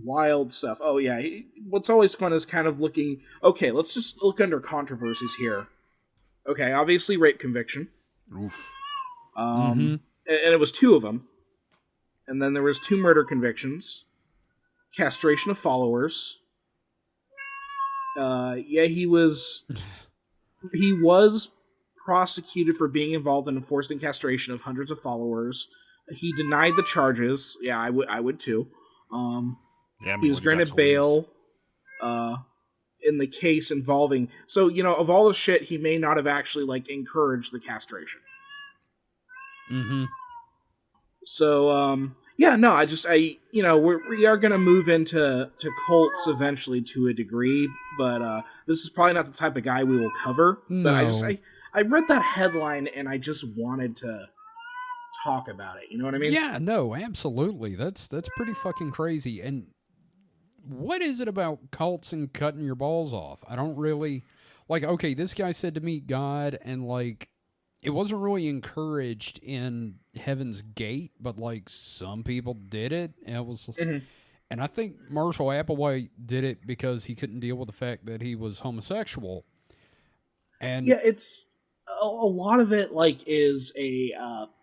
wild stuff. Oh, yeah. What's always fun is kind of looking... Okay, let's just look under controversies here. Okay, obviously rape conviction. Oof. And it was 2 of them. And then there was 2 murder convictions. Castration of followers. He was prosecuted for being involved in enforcing castration of hundreds of followers. He denied the charges. Yeah, I would too. He was granted bail in the case involving... So, of all the shit, he may not have actually, like, encouraged the castration. Mm-hmm. So, we are going to move into cults eventually to a degree, but this is probably not the type of guy we will cover. No. But I read that headline and I just wanted to talk about it. You know what I mean? Yeah, no, absolutely. That's pretty fucking crazy. And what is it about cults and cutting your balls off? I don't really... Like, okay, this guy said to meet God, and, like, it wasn't really encouraged in Heaven's Gate, but, like, some people did it, and it was... Mm-hmm. And I think Marshall Applewhite did it because he couldn't deal with the fact that he was homosexual. And yeah, it's... A lot of it, like, is a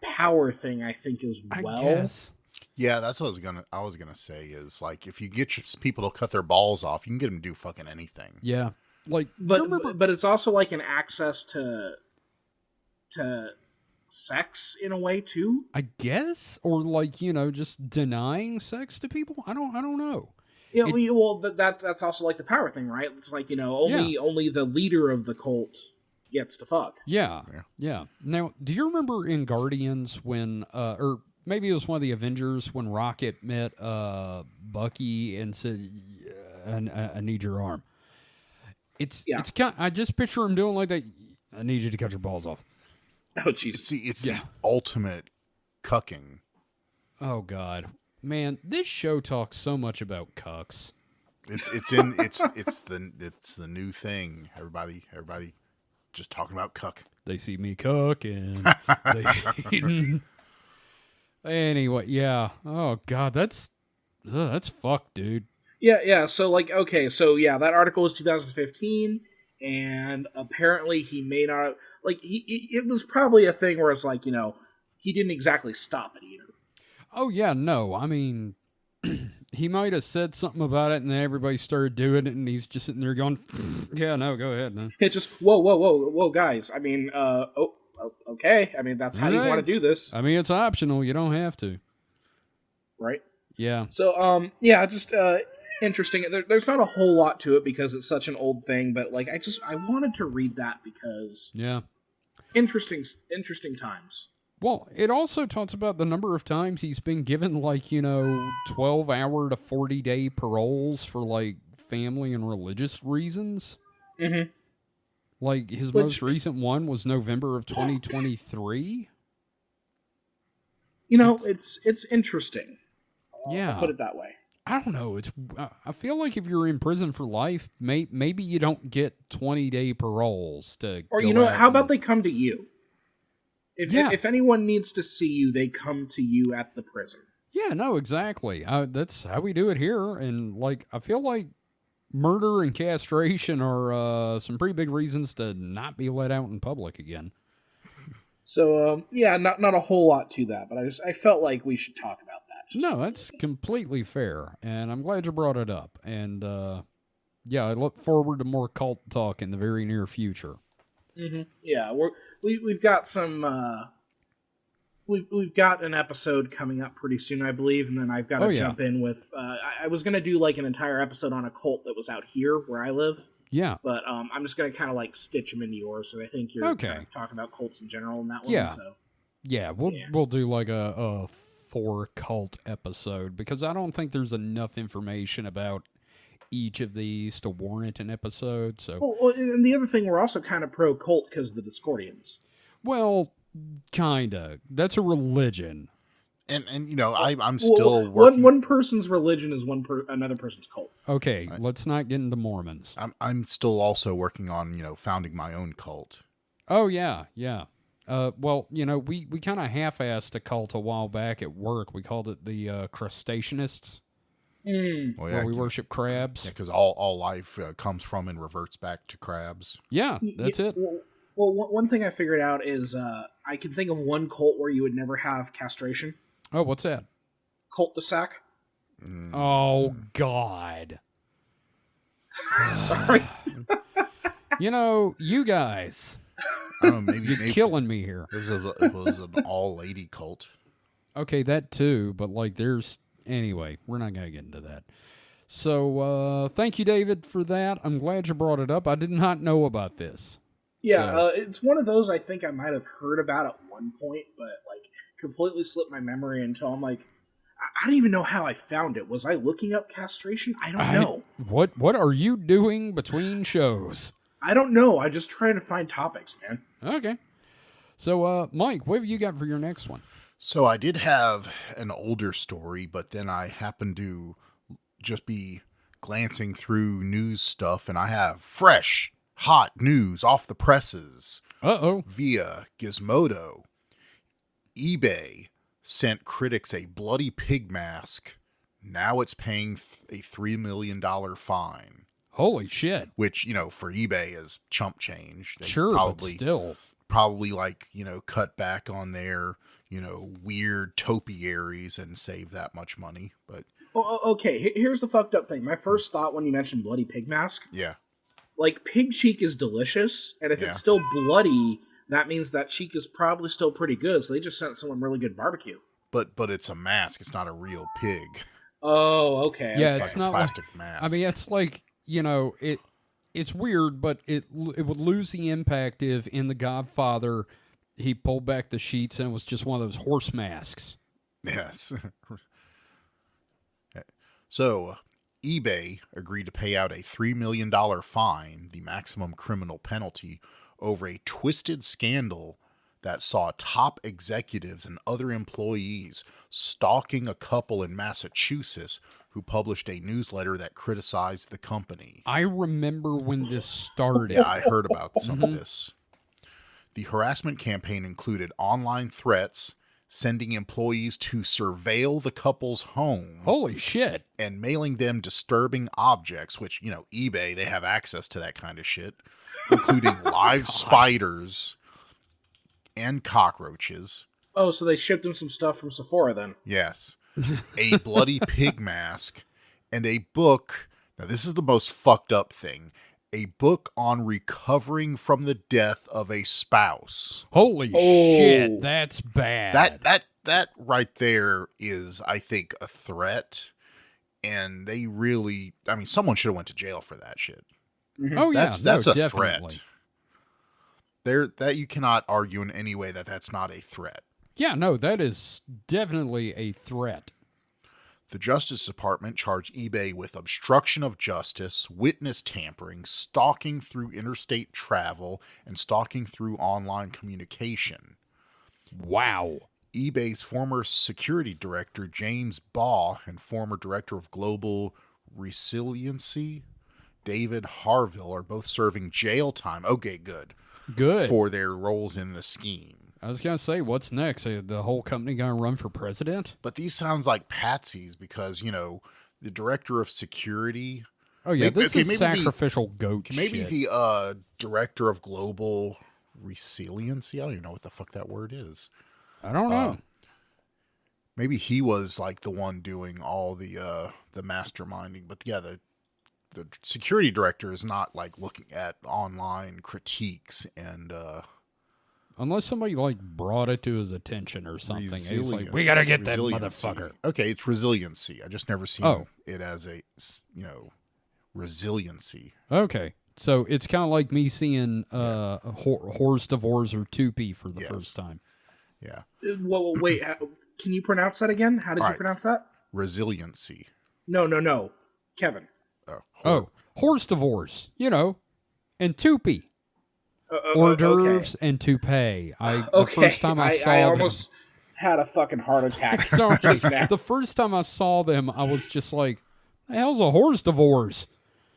power thing, I think, as well. I guess. Yeah, that's what I was gonna say is, like, if you get people to cut their balls off, you can get them to do fucking anything. Yeah, like, but it's also like an access to sex in a way too. I guess, or like just denying sex to people. I don't know. Yeah, that's also like the power thing, right? It's like only the leader of the cult gets to fuck. Yeah. Now, do you remember in Guardians when or maybe it was one of the Avengers when Rocket met Bucky and said, I need your arm. It's kind. I just picture him doing like that. I need you to cut your balls off. Oh Jesus! It's the ultimate cucking. Oh God, man, this show talks so much about cucks. It's the new thing. Everybody just talking about cuck. They see me cooking. Anyway, yeah. Oh God, that's fucked, dude. Yeah. So that article was 2015, and apparently he may not it was probably a thing where it's like he didn't exactly stop it either. Oh, yeah, no. I mean, he might have said something about it, and then everybody started doing it, and he's just sitting there going, yeah, no, go ahead. No. It's just, whoa, guys. I mean, okay. I mean, that's how you want to do this. I mean, it's optional. You don't have to. Right? Yeah. So, just interesting. There's not a whole lot to it because it's such an old thing, but like I wanted to read that because interesting times. Well, it also talks about the number of times he's been given 12-hour to 40-day paroles for like family and religious reasons. Mm-hmm. Like his most recent one was November of 2023. It's interesting. Yeah, I'll put it that way. I don't know. I feel like if you're in prison for life, maybe you don't get 20-day paroles to. Or how about they come to you? If anyone needs to see you, they come to you at the prison. Yeah, no, exactly. That's how we do it here, and I feel like murder and castration are some pretty big reasons to not be let out in public again. So not a whole lot to that, but I felt like we should talk about that. No, that's completely fair, and I'm glad you brought it up. And I look forward to more cult talk in the very near future. Mm-hmm. Yeah, we've got some. We've got an episode coming up pretty soon, I believe, and then I've got to jump in with. I was going to do an entire episode on a cult that was out here where I live. Yeah, but I'm just going to kind of stitch them into yours. So I think you're kind of talking about cults in general in that one. Yeah, so. We'll do a 4 cult episode because I don't think there's enough information about each of these to warrant an episode. So, and the other thing, we're also kind of pro cult because of the Discordians. Well, kinda. That's a religion, and I'm still working. One person's religion is another person's cult. Okay, let's not get into Mormons. I'm still also working on founding my own cult. Oh yeah. We kind of half-assed a cult a while back at work. We called it the Crustaceanists. Well, we worship crabs. Yeah, because all life comes from and reverts back to crabs. Yeah, that's it. Well, one thing I figured out is I can think of one cult where you would never have castration. Oh, what's that? Cult de Sac. Oh, God. Sorry. You guys. I don't know, maybe killing me here. It was an all-lady cult. Okay, that too, but there's... Anyway, we're not going to get into that. So, thank you, David, for that. I'm glad you brought it up. I did not know about this. Yeah, it's one of those I think I might have heard about at one point, but completely slipped my memory until I'm I don't even know how I found it. Was I looking up castration? I don't know. What are you doing between shows? I don't know. I just trying to find topics, man. Okay. So, Mike, what have you got for your next one? So I did have an older story, but then I happened to just be glancing through news stuff, and I have fresh, hot news off the presses. Via Gizmodo. eBay sent critics a bloody pig mask. Now it's paying a $3 million fine. Holy shit. Which, for eBay is chump change. They but still. Probably cut back on their... weird topiaries and save that much money. But okay, here's the fucked up thing. My first thought when you mentioned bloody pig mask. Yeah. Pig cheek is delicious, and if it's still bloody, that means that cheek is probably still pretty good, so they just sent someone really good barbecue. But it's a mask. It's not a real pig. Oh, okay. Yeah, it's not a plastic mask. I mean, it's it's weird, but it would lose the impact if in The Godfather... he pulled back the sheets and it was just one of those horse masks. Yes. So, eBay agreed to pay out a $3 million fine, the maximum criminal penalty, over a twisted scandal that saw top executives and other employees stalking a couple in Massachusetts who published a newsletter that criticized the company. I remember when this started. Yeah, I heard about some of this. The harassment campaign included online threats, sending employees to surveil the couple's home. Holy shit. And mailing them disturbing objects, which, eBay, they have access to that kind of shit, including live spiders and cockroaches, Oh, so they shipped him some stuff from Sephora then. Yes. A bloody pig mask and a book. Now, this is the most fucked up thing. A book on recovering from the death of a spouse. Holy shit, that's bad. That right there is, I think, a threat. And they really, I mean, someone should have went to jail for that shit. Mm-hmm. Oh yeah, That's a definitely. threat. That you cannot argue in any way that that's not a threat. Yeah, no, that is definitely a threat. The Justice Department charged eBay with obstruction of justice, witness tampering, stalking through interstate travel, and stalking through online communication. Wow. eBay's former security director, James Baugh, and former director of global resiliency, David Harville, are both serving jail time. Okay, good. Good. For their roles in the scheme. I was going to say, what's next? The whole company going to run for president? But these sounds like patsies because, the director of security. Oh, yeah, this is maybe sacrificial goat Maybe shit. the director of global resiliency. I don't even know what the fuck that word is. I don't know. Maybe he was like the one doing all the masterminding. But yeah, the security director is not like looking at online critiques and Unless somebody like brought it to his attention or something. He's like, resilience. we got to get that Resiliency. motherfucker. Okay, it's resiliency. I just never seen it as a resiliency. Okay. So it's kind of like me seeing Horse Divorce or Tupi for the first time. Yeah. Well, wait. Can you pronounce that again? How did you pronounce that? Resiliency. No. Kevin. Horse Divorce, and Tupi. Hors d'oeuvres and toupee. The first time I saw them, almost had a fucking heart attack. Sorry, just now. the first time I saw them, I was just like, "The hell's a horse divorce?"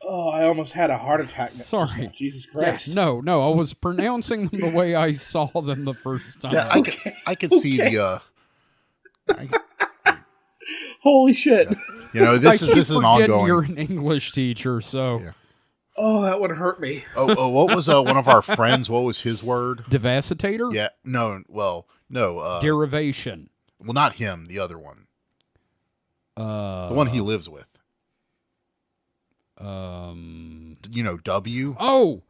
Oh, I almost had a heart attack. Sorry, Jesus Christ. Yeah, no, I was pronouncing them the way I saw them the first time. Yeah, I could see the. Holy shit! Yeah. This is an ongoing. You're an English teacher, so. Yeah. Oh, that would hurt me. What was one of our friends? What was his word? Devastator? Yeah. No. Well, no. Derivation. Well, not him. The other one. The one he lives with. W. Oh.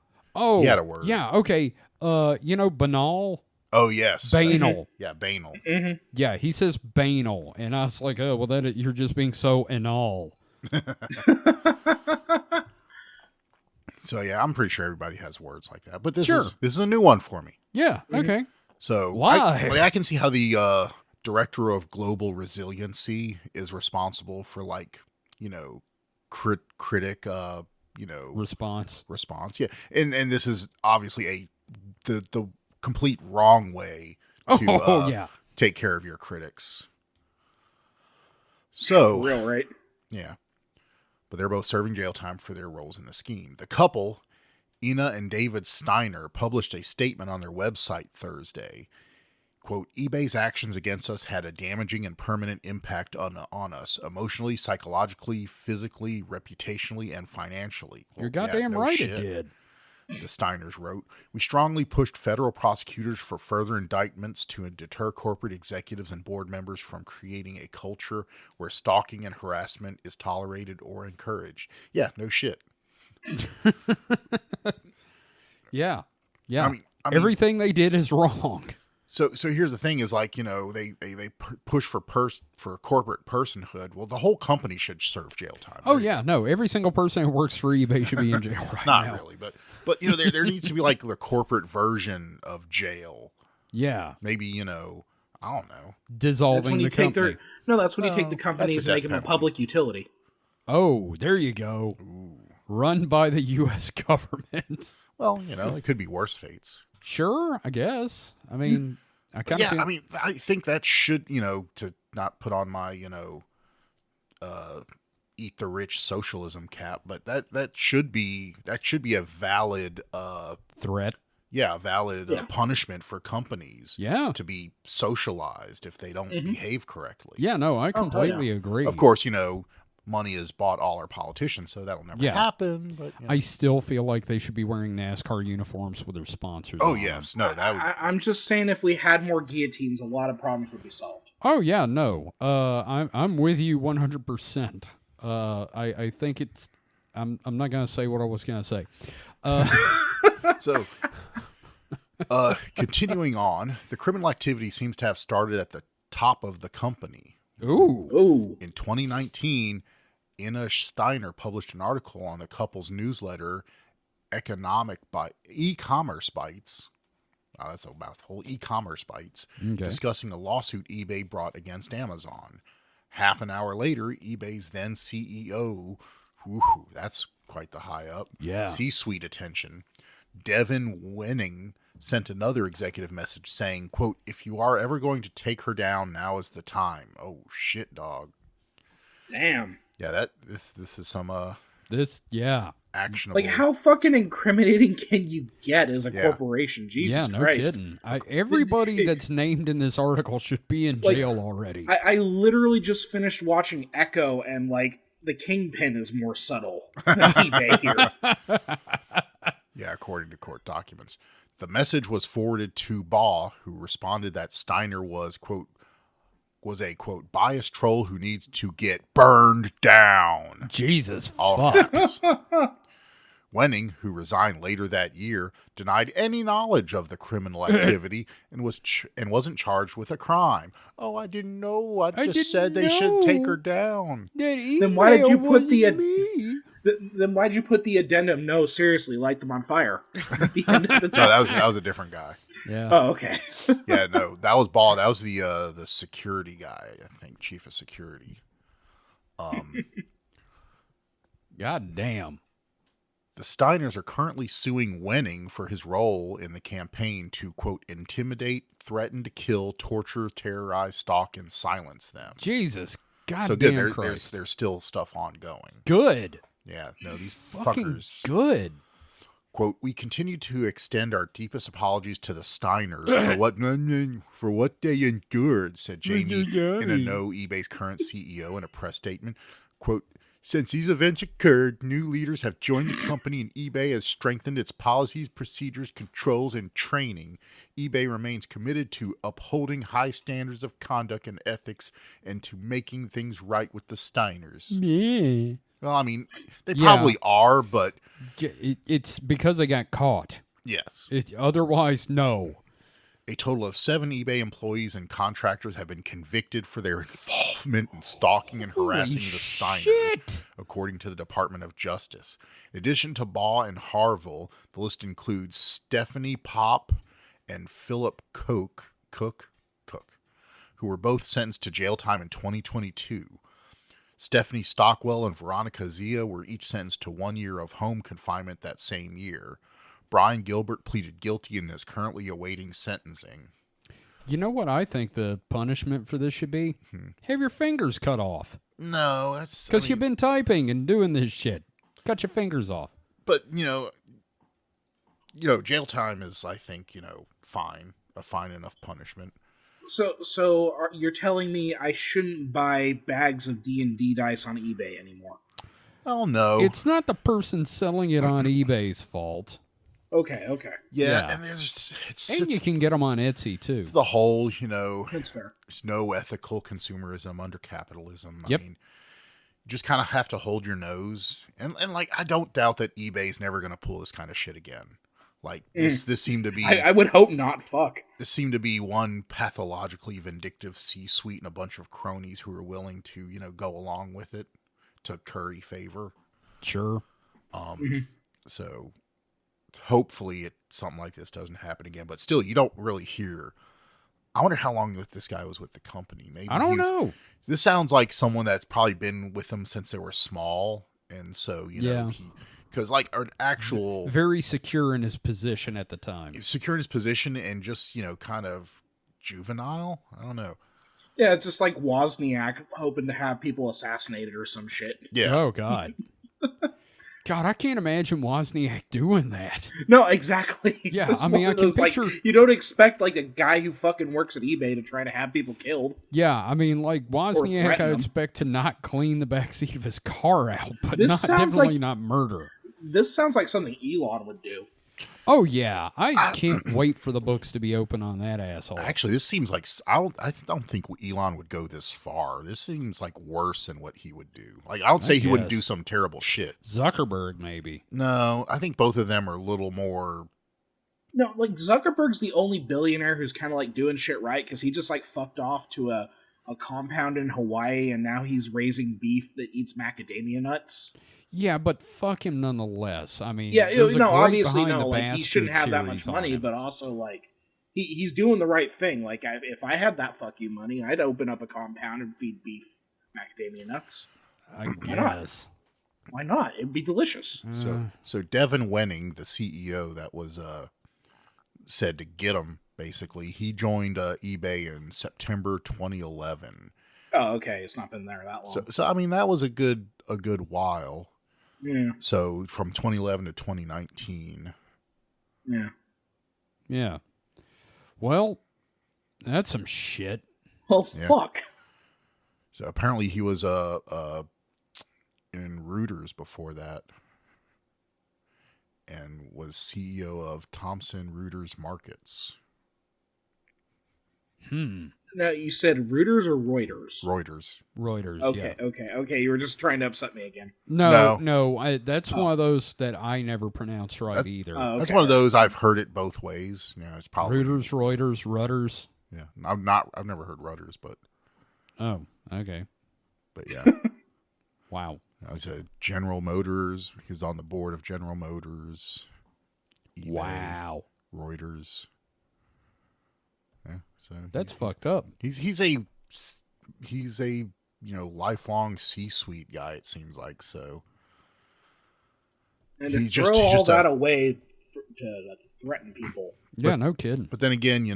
He had a word. Yeah. Okay. Banal. Oh yes. Banal. Yeah, banal. Mm-hmm. Yeah, he says banal, and I was like, oh, well, you're just being so anal. So yeah, I'm pretty sure everybody has words like that, but this Sure. is a new one for me. Yeah. Okay. So Live. I can see how the director of global resiliency is responsible for critic Response. Yeah, and this is obviously the complete wrong way to take care of your critics. So For real, right? yeah. But they're both serving jail time for their roles in the scheme. The couple, Ina and David Steiner, published a statement on their website Thursday. Quote, eBay's actions against us had a damaging and permanent impact on us, emotionally, psychologically, physically, reputationally, and financially. Well, You're goddamn no right shit. it did. The Steiners wrote, we strongly pushed federal prosecutors for further indictments to deter corporate executives and board members from creating a culture where stalking and harassment is tolerated or encouraged. Yeah, no shit. Yeah. I mean, everything they did is wrong. So here's the thing: is they push for corporate personhood. Well, the whole company should serve jail time. Oh yeah, no, every single person who works for eBay should be in jail right Not now. really, but there needs to be like the corporate version of jail. Yeah, Maybe I don't know. Dissolving the company. That's when you take the companies and make them a public utility. Oh, there you go. Ooh. Run by the U.S. government. Well, it could be worse fates. Sure, I guess. I mean, I kind of feel... I think that should, to not put on my, eat the rich socialism cap, but that should be a valid threat. Yeah, valid punishment for companies. Yeah, to be socialized if they don't behave correctly. Yeah, no, I completely agree. Of course, money has bought all our politicians, so that'll never Yeah. happen. But I still feel like they should be wearing NASCAR uniforms with their sponsors. oh on yes, them. no, that would. I'm just saying, if we had more guillotines, a lot of problems would be solved. Oh yeah, no. I'm with you 100%. I think it's. I'm not gonna say what I was gonna say. So, continuing on, the criminal activity seems to have started at the top of the company. Ooh. In 2019, Ina Steiner published an article on the couple's newsletter, E-commerce Bites. Oh, that's a mouthful. E-commerce Bites, discussing a lawsuit eBay brought against Amazon. Half an hour later, eBay's then CEO, that's quite the high up, C-suite attention, Devin Winning, sent another executive message saying, quote, "If you are ever going to take her down, now is the time." Oh, shit, dog. Damn. Yeah, this is some actionable. Like, how fucking incriminating can you get as a corporation? Jesus no Christ. kidding. Everybody that's named in this article should be in jail already. I literally just finished watching Echo, and like the kingpin is more subtle than eBay here. Yeah, according to court documents. The message was forwarded to Baugh, who responded that Steiner was, quote, a, quote, biased troll who needs to get burned down. Jesus All fuck. caps. Wenning, who resigned later that year, denied any knowledge of the criminal activity and wasn't charged with a crime. Oh, I didn't know. I just said they should take her down. Then why did you put Then why'd you put the addendum? No, seriously, light them on fire. At the end of the No, that was a different guy. Yeah. Oh, okay. Yeah, no, that was Ball. That was the security guy, I think, chief of security. God damn. The Steiners are currently suing Wenning for his role in the campaign to, quote, intimidate, threaten to kill, torture, terrorize, stalk, and silence them. Jesus. God So damn good. Christ. There's still stuff ongoing. Good. Yeah, no, these Fucking fuckers. good. Quote, "We continue to extend our deepest apologies to the Steiners for what they endured," said Jamie Inano, eBay's current CEO, in a press statement. Quote, "Since these events occurred, new leaders have joined the company and eBay has strengthened its policies, procedures, controls, and training. eBay remains committed to upholding high standards of conduct and ethics and to making things right with the Steiners." Yeah. Well, I mean, they probably are, but... It's because they got caught. Yes. Otherwise, no. A total of 7 eBay employees and contractors have been convicted for their involvement in stalking and harassing the Steiners, according to the Department of Justice. In addition to Baugh and Harville, the list includes Stephanie Pop and Philip Cook, who were both sentenced to jail time in 2022. Stephanie Stockwell and Veronica Zia were each sentenced to 1 year of home confinement that same year. Brian Gilbert pleaded guilty and is currently awaiting sentencing. You know what I think the punishment for this should be? Have your fingers cut off. No, that's... Because you've been typing and doing this shit. Cut your fingers off. But, you know, jail time is, I think, fine. A fine enough punishment. So you're telling me I shouldn't buy bags of D&D dice on eBay anymore? Oh, no. It's not the person selling it on eBay's fault. Okay. Yeah. And you can get them on Etsy, too. It's the whole, That's fair. There's no ethical consumerism under capitalism. Yep. I mean, you just kind of have to hold your nose. And I don't doubt that eBay's never going to pull this kind of shit again. Like, this seemed to be... I would hope not, fuck. This seemed to be one pathologically vindictive C-suite and a bunch of cronies who were willing to, go along with it to curry favor. Sure. So, hopefully something like this doesn't happen again. But still, you don't really hear... I wonder how long this guy was with the company. Maybe I don't know. This sounds like someone that's probably been with them since they were small. And so, because an actual... Very secure in his position at the time. Secure in his position and just, kind of juvenile? I don't know. Yeah, it's just like Wozniak hoping to have people assassinated or some shit. Yeah. Oh, God. God, I can't imagine Wozniak doing that. No, exactly. Yeah, Just I mean, one I of can those, like, picture. you don't expect like a guy who fucking works at eBay to try to have people killed. Yeah, I mean, like Wozniak, threaten I them. expect to not clean the backseat of his car out, but This not sounds definitely like- not murder. This sounds like something Elon would do. Oh yeah, I can't wait for the books to be open on that asshole. Actually, this seems like I don't think Elon would go this far. This seems like worse than what he would do. Like I don't say he wouldn't do guess. some terrible shit. Zuckerberg, maybe. No, I think both of them are a little more. No, like Zuckerberg's the only billionaire who's kind of like doing shit right because he just like fucked off to a compound in Hawaii and now he's raising beef that eats macadamia nuts. Yeah, but fuck him nonetheless. I mean, Yeah, there's a great obviously Behind the no, like he Bastards shouldn't have that series much on money, him. but also like he's doing the right thing. Like if I had that fuck you money, I'd open up a compound and feed beef macadamia nuts. I guess. Why not? It'd be delicious. So Devin Wenning, the CEO that was said to get him, basically, he joined eBay in September 2011. Oh, okay. It's not been there that long. So I mean, that was a good while. Yeah. So from 2011 to 2019. Yeah. Yeah. Well, that's some shit. Well, Yeah. fuck. So apparently he was in Reuters before that, and was CEO of Thomson Reuters Markets. No, you said Reuters or Reuters? Reuters. Yeah. Okay. You were just trying to upset me again. No, that's one of those that I never pronounced right either. Oh, That's okay. one of those I've heard it both ways. You know, it's probably Reuters, Rudders. Yeah, I've never heard Reuters, but Oh, okay. yeah. Wow. I said General Motors. He's on the board of General Motors. eBay, Wow. Reuters. Yeah, so That's fucked up. he's a lifelong C-suite guy. It seems like so. And to He's throw just- he's all just a- that away to threaten people. Yeah, no kidding. But then again,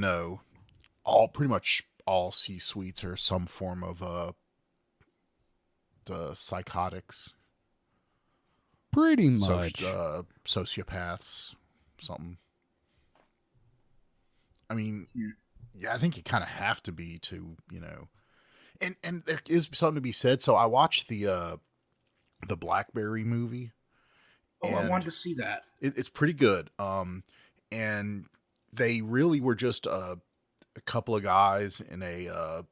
pretty much all C-suites are some form of the psychotics, Pretty much. sociopaths, something. I mean, yeah, I think you kind of have to be to, and there is something to be said. So I watched the Blackberry movie. Oh, I and wanted to see that. it's pretty good. And they really were just a couple of guys in a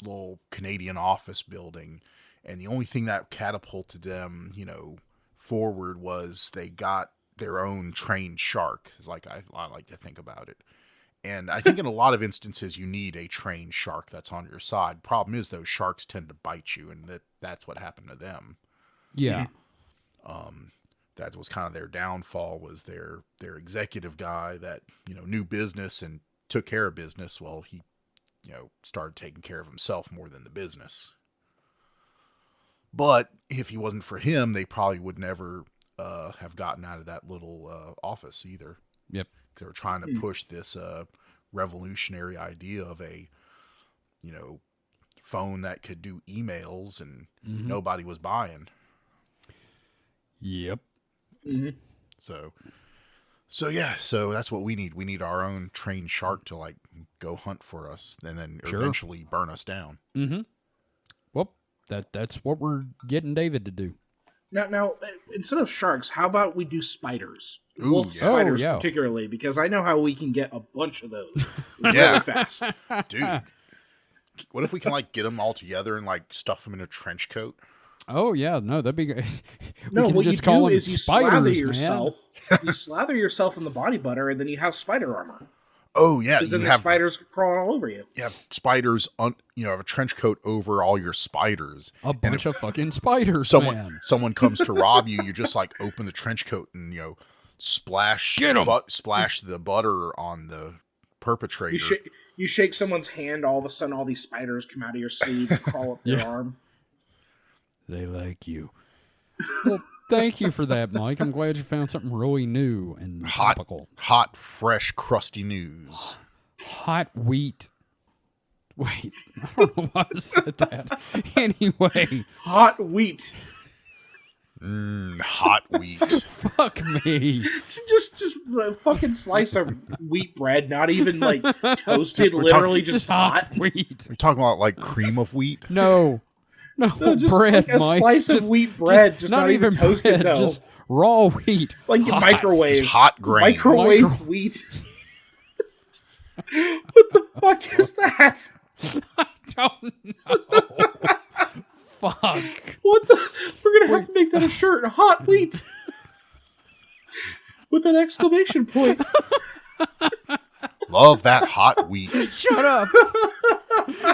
little Canadian office building, and the only thing that catapulted them, forward was they got their own trained shark. Is like I like to think about it. And I think in a lot of instances you need a trained shark that's on your side. Problem is those sharks tend to bite you, and that's what happened to them. Yeah. That was kind of their downfall, was their executive guy that, knew business and took care of business. Well, he, started taking care of himself more than the business. But if he wasn't for him, they probably would never have gotten out of that little office either. Yep. They were trying to push this revolutionary idea of a, phone that could do emails, and nobody was buying. Yep. Mm-hmm. So that's what we need. We need our own trained shark to go hunt for us, and then eventually burn us down. Mm-hmm. Well, that's what we're getting David to do. Now, instead of sharks, how about we do spiders? Ooh, Wolf yeah. spiders, Oh, yeah. particularly, because I know how we can get a bunch of those Yeah. really fast. Dude, what if we can get them all together and stuff them in a trench coat? Oh yeah, no, that'd be good. No, we can what just you call do them is you slather spiders, yourself. You slather yourself in the body butter, and then you have spider armor. Oh yeah, Because then you the have spiders crawling all over you. spiders. Have a trench coat over all your spiders. man. A bunch of fucking spiders, man. Someone comes to rob you, you just open the trench coat and splash Get 'em. splash the butter on the perpetrator. You shake someone's hand, all of a sudden all these spiders come out of your sleeve and crawl up your arm. They like you. Well, thank you for that, Mike. I'm glad you found something really new and topical. Hot, fresh, crusty news. Hot wheat. Wait, I don't know why I said that. Anyway, Hot wheat. Hot wheat. Fuck me. Just a fucking slice of wheat bread, not even like toasted, We're literally just hot. wheat. We're talking about like cream of wheat. No, Just bread, like a Mike. slice of wheat bread, just not even toasted bread, though. just raw wheat. Like hot. microwave. Just hot grain. Microwave wheat. What the fuck is that? I don't know. Fuck. What the? We're gonna have to make that a shirt. Hot wheat. With an exclamation point. Love that hot wheat. Shut up.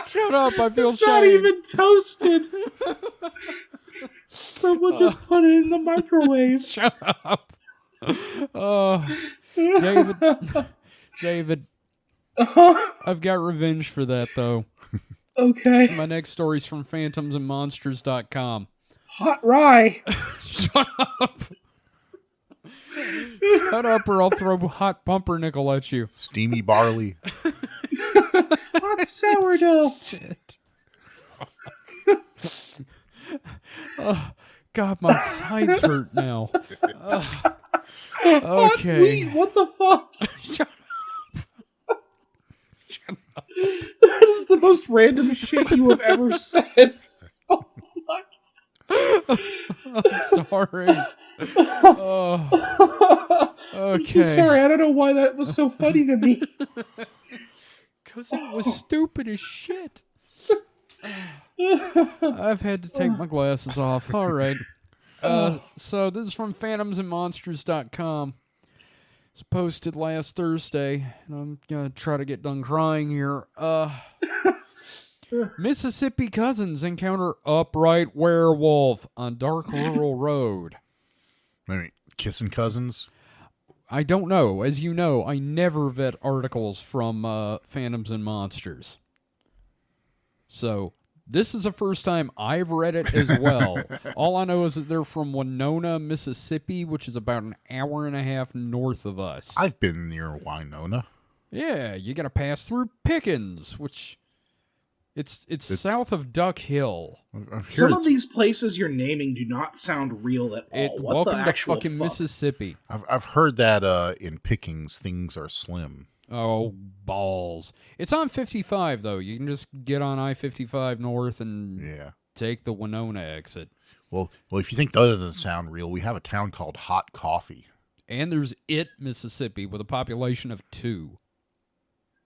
Shut up. I feel It's shame. not even toasted. Someone just put it in the microwave. Shut up. David, I've got revenge for that, though. Okay. My next story's from phantomsandmonsters.com. Hot rye. Shut up. Shut up or I'll throw hot pumpernickel at you. Steamy barley. Hot sourdough. Shit. God, my sides hurt now. Okay. Hot wheat. What the fuck? Shut That is the most random shit you have ever said. Oh, fuck. I'm sorry. Oh, okay. I'm sorry, I don't know why that was so funny to me. Because it was stupid as shit. I've had to take my glasses off. All right. So this is from phantomsandmonsters.com. It's posted last Thursday, and I'm going to try to get done crying here. Mississippi cousins encounter upright werewolf on dark rural road. Maybe kissing cousins. I don't know. As you know, I never vet articles from Phantoms and Monsters. So this is the first time I've read it as well. All I know is that they're from Winona, Mississippi, which is about an hour and a half north of us. I've been near Winona. Yeah, you got to pass through Pickens, which it's south of Duck Hill. Some of these places you're naming do not sound real at all. What Welcome the to actual fucking fuck? Mississippi. I've heard that in Pickens things are slim. Oh, balls. It's on 55, though. You can just get on I-55 north and take the Winona exit. Well, if you think that doesn't sound real, we have a town called Hot Coffee. And there's Mississippi, with a population of 2.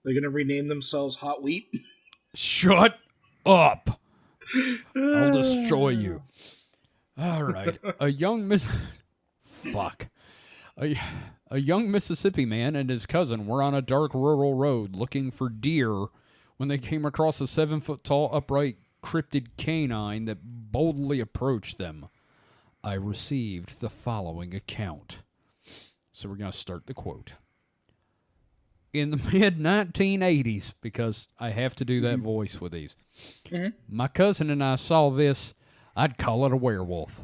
They're going to rename themselves Hot Wheat? Shut up! I'll destroy you. All right. A young Mississippi man and his cousin were on a dark rural road looking for deer when they came across a 7-foot-tall upright cryptid canine that boldly approached them. I received the following account. So we're going to start the quote. In the mid-1980s, because I have to do that voice with these, my cousin and I saw this. I'd call it a werewolf.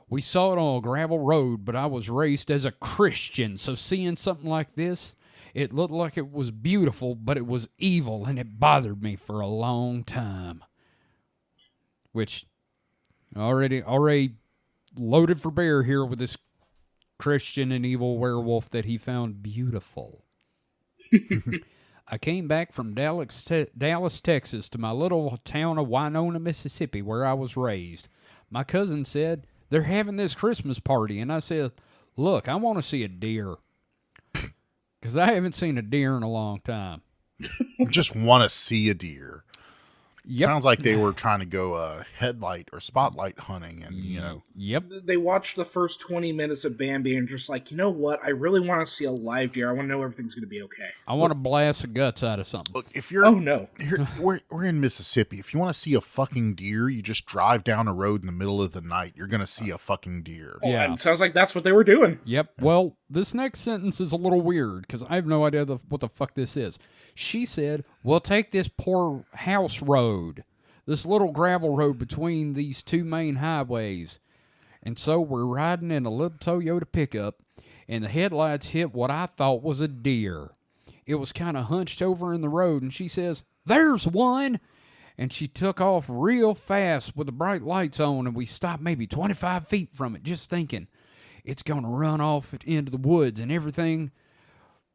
We saw it on a gravel road, but I was raised as a Christian, so seeing something like this, it looked like it was beautiful, but it was evil, and it bothered me for a long time. Which, already loaded for bear here with this Christian and evil werewolf that he found beautiful. I came back from Dallas, Texas to my little town of Winona, Mississippi, where I was raised. My cousin said, they're having this Christmas party, and I said, look, I want to see a deer. Because I haven't seen a deer in a long time. Just want to see a deer. Yep. Sounds like they were trying to go headlight or spotlight hunting, and Yep. They watched the first 20 minutes of Bambi and just like, you know what? I really want to see a live deer. I want to know everything's going to be okay. I want to blast the guts out of something. Look, if you're we're in Mississippi. If you want to see a fucking deer, you just drive down a road in the middle of the night. You're gonna see a fucking deer. Oh, Yeah. it sounds like that's what they were doing. Yep. Well, this next sentence is a little weird because I have no idea what the fuck this is. She said, we'll take this poor house road, this little gravel road between these two main highways. And so we're riding in a little Toyota pickup, and the headlights hit what I thought was a deer. It was kind of hunched over in the road, and she says, there's one! and she took off real fast with the bright lights on, and we stopped maybe 25 feet from it, just thinking it's going to run off into the woods and everything.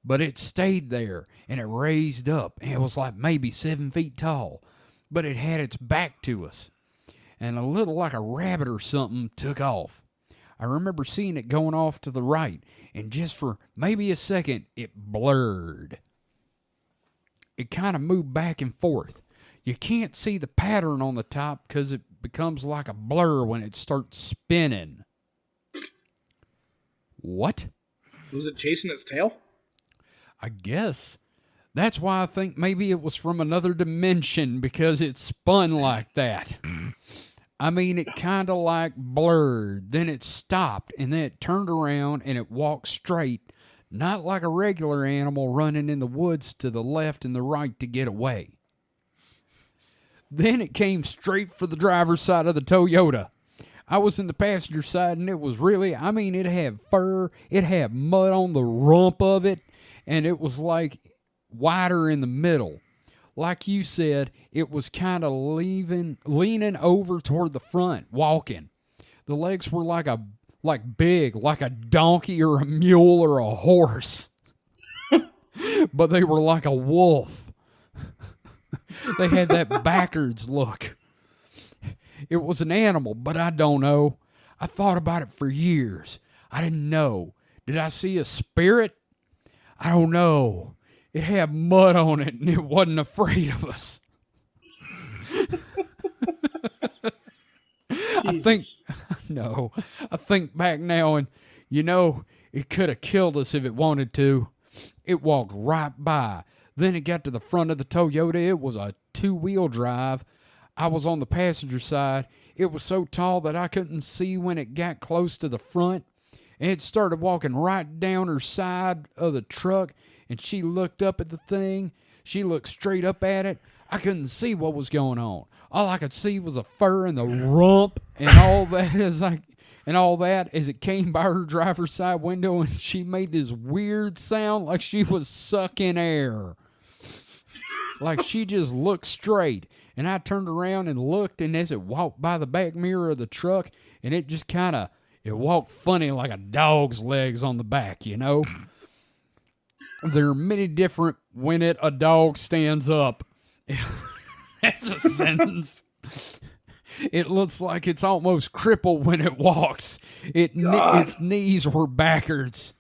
But it stayed there, and it raised up, and it was like maybe 7 feet tall, but it had its back to us. And a little like a rabbit or something took off. I remember seeing it going off to the right, and just for maybe a second, it blurred. It kind of moved back and forth. You can't see the pattern on the top because it becomes like a blur when it starts spinning. What? Was it chasing its tail? I guess. That's why I think maybe it was from another dimension, because it spun like that. I mean, it kind of like blurred, then it stopped, and then it turned around and it walked straight, not like a regular animal running in the woods to the left and the right to get away. Then it came straight for the driver's side of the Toyota. I was in the passenger side, and it was really, I mean, it had fur, it had mud on the rump of it, and it was like wider in the middle. Like you said, it was kind of leaning over toward the front, walking. The legs were like big, like a donkey or a mule or a horse. But they were like a wolf. They had that backwards look. It was an animal, but I don't know. I thought about it for years. I didn't know. Did I see a spirit? I don't know. It had mud on it, and it wasn't afraid of us. I think back now, and it could have killed us if it wanted to. It walked right by. Then it got to the front of the Toyota. It was a 2-wheel drive. I was on the passenger side. It was so tall that I couldn't see when it got close to the front. And it started walking right down her side of the truck, and she looked up at the thing. She looked straight up at it. I couldn't see what was going on. All I could see was the fur and the rump and all that as it came by her driver's side window, and she made this weird sound like she was sucking air. Like she just looked straight. And I turned around and looked, and as it walked by the back mirror of the truck, and it just it walked funny like a dog's legs on the back, you know? There are many different when a dog stands up. That's a sentence. It looks like it's almost crippled when it walks. Its knees were backwards.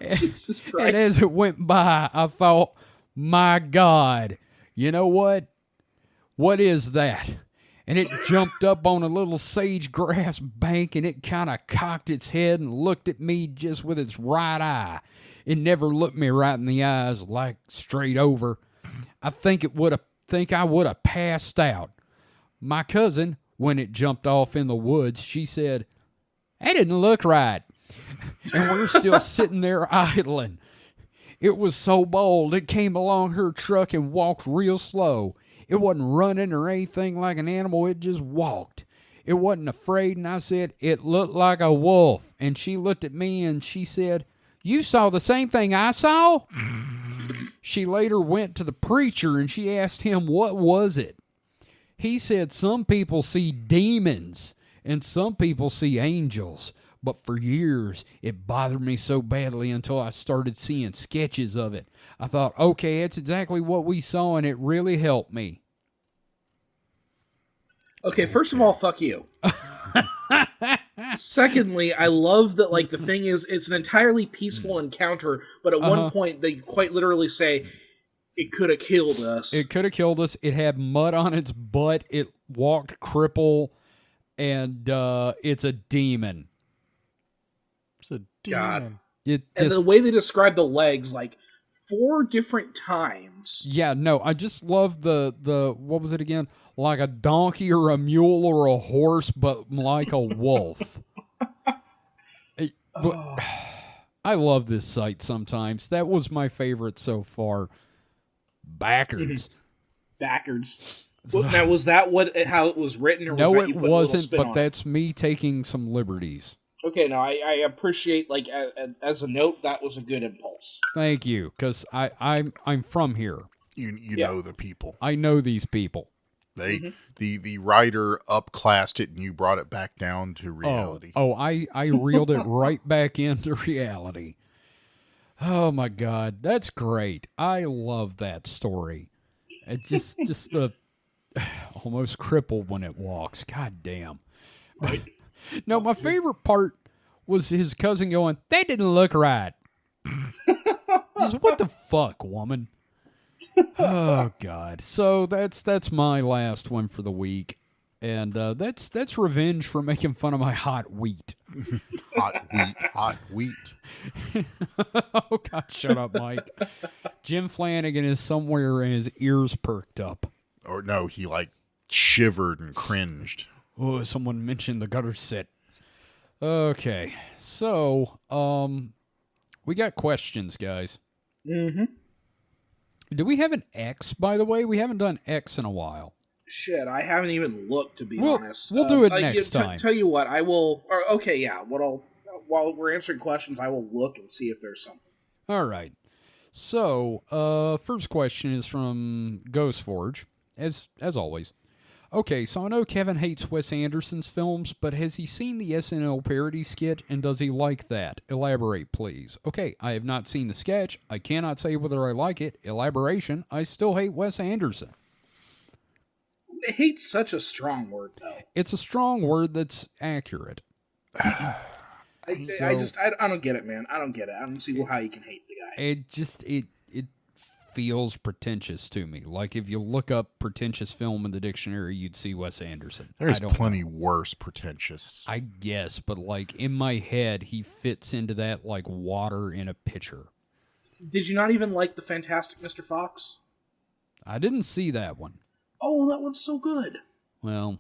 Jesus Christ. And as it went by, I thought, my God, you know what? What is that? And it jumped up on a little sage grass bank, and it kind of cocked its head and looked at me just with its right eye. It never looked me right in the eyes, like straight over. I think I would have passed out. My cousin, when it jumped off in the woods, she said, "That didn't look right." And we're still sitting there idling. It was so bold, it came along her truck and walked real slow. It wasn't running or anything like an animal, it just walked. It wasn't afraid, and I said, "It looked like a wolf." And she looked at me and she said, "You saw the same thing I saw?" She later went to the preacher and she asked him, what was it? He said some people see demons and some people see angels. But for years, it bothered me so badly until I started seeing sketches of it. I thought, okay, it's exactly what we saw, and it really helped me. Okay, first of all, fuck you. Secondly, I love that, like, the thing is, it's an entirely peaceful encounter, but at one point, they quite literally say, it could have killed us. It could have killed us. It had mud on its butt. It walked cripple, and it's a demon. It's a demon. God. And the way they describe the legs, like, 4 different times. Yeah, no, I just love the what was it again? Like a donkey or a mule or a horse, but like a wolf. I love this site sometimes. That was my favorite so far. Backwards. Backwards. Now, was that how it was written? Or was no, that it wasn't, but that's me taking some liberties. Okay, no, I appreciate, like, as a note, that was a good impulse. Thank you, because I'm from here. You know the people. I know these people. They the writer upclassed it and you brought it back down to reality. I reeled it right back into reality. Oh my God, that's great. I love that story. It just almost crippled when it walks. God damn. Right. No, my favorite part was his cousin going, "That didn't look right." Just what the fuck, woman? Oh God. So that's my last one for the week, and that's revenge for making fun of my hot wheat. Hot wheat. Oh God, shut up, Mike. Jim Flanagan is somewhere and his ears perked up. Or no, he like shivered and cringed. Oh, someone mentioned the gutter set. Okay, so we got questions, guys. Mm-hmm. Do we have an X, by the way? We haven't done X in a while. Shit, I haven't even looked, to be honest. We'll do it next time. Tell you what, I will... okay, yeah, while we're answering questions, I will look and see if there's something. All right. So, first question is from Ghostforge, as always. Okay, so I know Kevin hates Wes Anderson's films, but has he seen the SNL parody sketch, and does he like that? Elaborate, please. Okay, I have not seen the sketch. I cannot say whether I like it. Elaboration, I still hate Wes Anderson. Hate's such a strong word, though. It's a strong word that's accurate. I don't get it, man. I don't get it. I don't see how you can hate the guy. It feels pretentious to me. Like if you look up pretentious film in the dictionary, you'd see Wes Anderson. There's plenty worse pretentious. I guess, but like in my head, he fits into that like water in a pitcher. Did you not even like the Fantastic Mr. Fox? I didn't see that one. Oh, that one's so good. Well,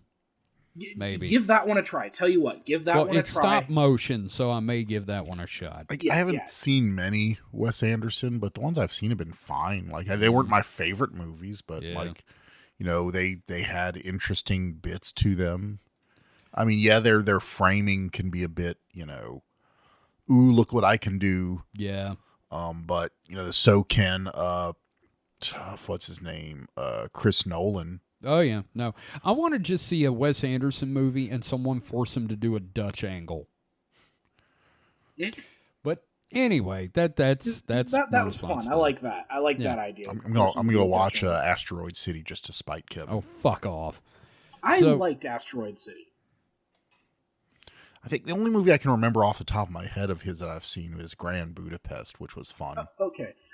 maybe. Give that one a try. Tell you what, give that one a try. Well, it's stop motion, so I may give that one a shot. I haven't seen many Wes Anderson, but the ones I've seen have been fine. Like they weren't my favorite movies, but they had interesting bits to them. I mean, yeah, their framing can be a bit, ooh, look what I can do. Yeah. But the So Can what's his name? Chris Nolan. Oh, yeah. No. I want to just see a Wes Anderson movie and someone force him to do a Dutch angle. Yeah. But anyway, that was fun. I like that. I like that idea. I'm gonna watch Asteroid City just to spite Kevin. Oh, fuck off. I liked Asteroid City. I think the only movie I can remember off the top of my head of his that I've seen is Grand Budapest, which was fun.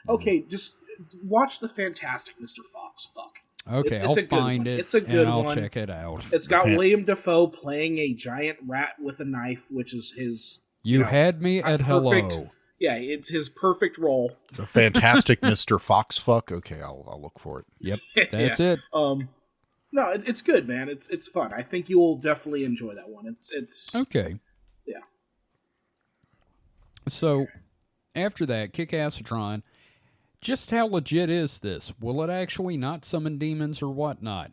Okay, just watch the Fantastic Mr. Fox. Fuck. Okay, I'll find it. It's a good and I'll one. check it out. It's got William Dafoe playing a giant rat with a knife, which is his. You had me at hello. Yeah, it's his perfect role. The Fantastic Mr. Fox. Fuck. Okay, I'll look for it. Yep, that's it. No, it's good, man. It's fun. I think you will definitely enjoy that one. It's okay. Yeah. So, after that, Kick-Assatron. Just how legit is this? Will it actually not summon demons or whatnot?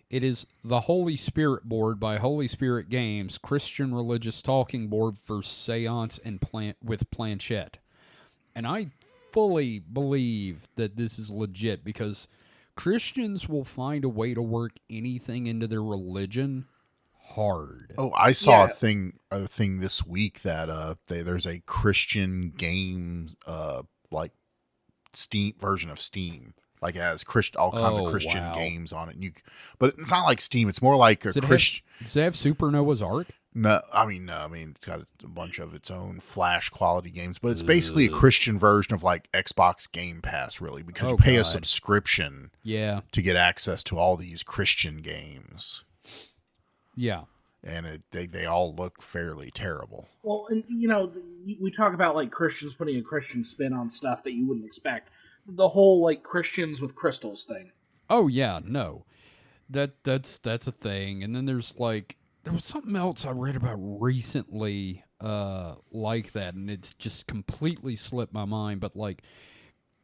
It is the Holy Spirit board by Holy Spirit Games, Christian religious talking board for seance and with planchette. And I fully believe that this is legit because Christians will find a way to work anything into their religion hard. Oh, I saw a thing this week that there's a Christian game like Steam version of Steam, like it has all kinds of Christian games on it. But it's not like Steam. It's more like a Christian. Does it have Super Noah's Ark? No, I mean it's got a bunch of its own Flash quality games, but it's basically a Christian version of like Xbox Game Pass, really, because you pay a subscription, to get access to all these Christian games. Yeah. And they all look fairly terrible. Well, and we talk about like Christians putting a Christian spin on stuff that you wouldn't expect. The whole like Christians with crystals thing. Oh yeah, no, that's a thing. And then there was something else I read about recently, like that, and it's just completely slipped my mind. But like,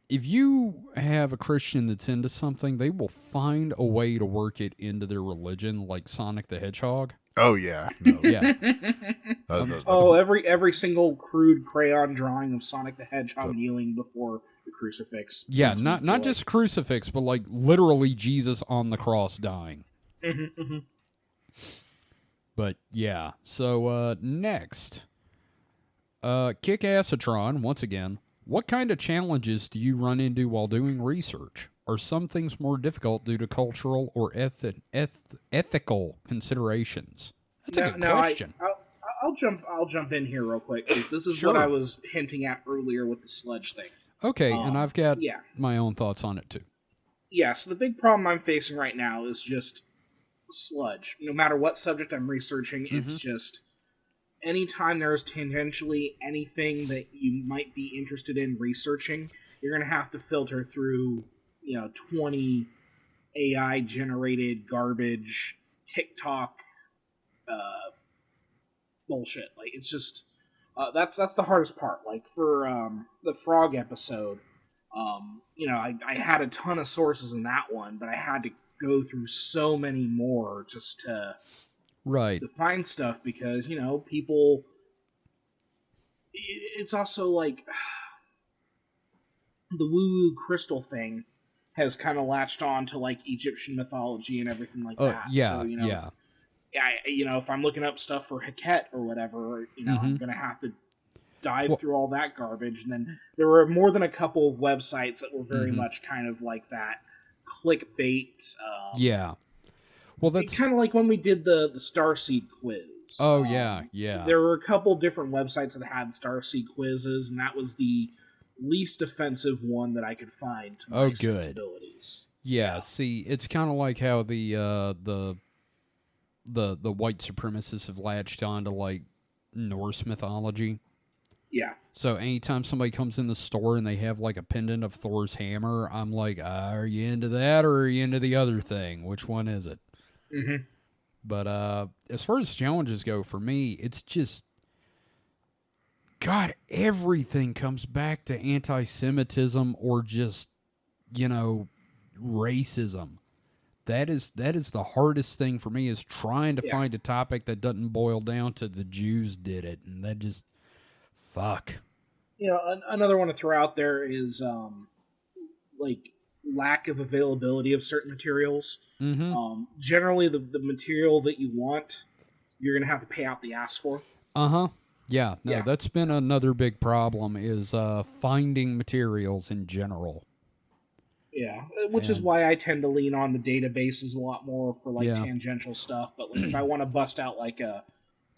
if you have a Christian that's into something, they will find a way to work it into their religion, like Sonic the Hedgehog. Oh yeah, no. Yeah. Every single crude crayon drawing of Sonic the Hedgehog kneeling before the crucifix. Yeah, not just crucifix, but like literally Jesus on the cross dying. Mm-hmm, mm-hmm. But yeah, so next, Kick-Assatron, once again, what kind of challenges do you run into while doing research? Are some things more difficult due to cultural or ethical considerations? That's a good question. I'll jump in here real quick, because this is what I was hinting at earlier with the sludge thing. Okay, and I've got my own thoughts on it too. Yeah, so the big problem I'm facing right now is just sludge. No matter what subject I'm researching, it's just anytime there's tangentially anything that you might be interested in researching, you're going to have to filter through, 20 AI generated garbage, TikTok bullshit. Like, it's just that's the hardest part. Like, for the frog episode, I had a ton of sources in that one, but I had to go through so many more just to find stuff, because people. It's also like the woo-woo crystal thing has kind of latched on to like Egyptian mythology and everything like that. Yeah, so, if I'm looking up stuff for Heket or whatever, I'm gonna have to dive through all that garbage. And then there were more than a couple of websites that were very much kind of like that clickbait. Well, that's kind of like when we did the Starseed quiz. Oh, yeah. There were a couple different websites that had Starseed quizzes, and that was the least offensive one that I could find to my sensibilities. Yeah, see, it's kind of like how the white supremacists have latched on to, like, Norse mythology. Yeah. So anytime somebody comes in the store and they have, like, a pendant of Thor's hammer, I'm like, are you into that or are you into the other thing? Which one is it? Mm-hmm. But as far as challenges go, for me, it's just, God, everything comes back to anti-Semitism or just, racism. That is the hardest thing for me, is trying to find a topic that doesn't boil down to the Jews did it, and that just, fuck. Another one to throw out there is, like, lack of availability of certain materials. Mm-hmm. Generally, the material that you want, you're going to have to pay out the ass for. Uh-huh. Yeah, that's been another big problem, is finding materials in general. Yeah, which is why I tend to lean on the databases a lot more for, like, tangential stuff. But like, if I want to bust out, like, a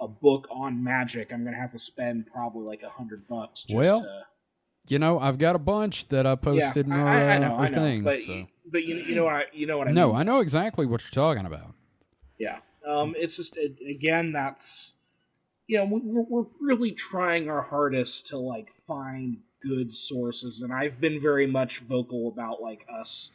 book on magic, I'm going to have to spend probably, like, $100 just to... I've got a bunch that I posted in our thing. But, so. But you know what I mean. No, I know exactly what you're talking about. Yeah. It's just, again, that's... we're really trying our hardest to, like, find good sources, and I've been very much vocal about, like, us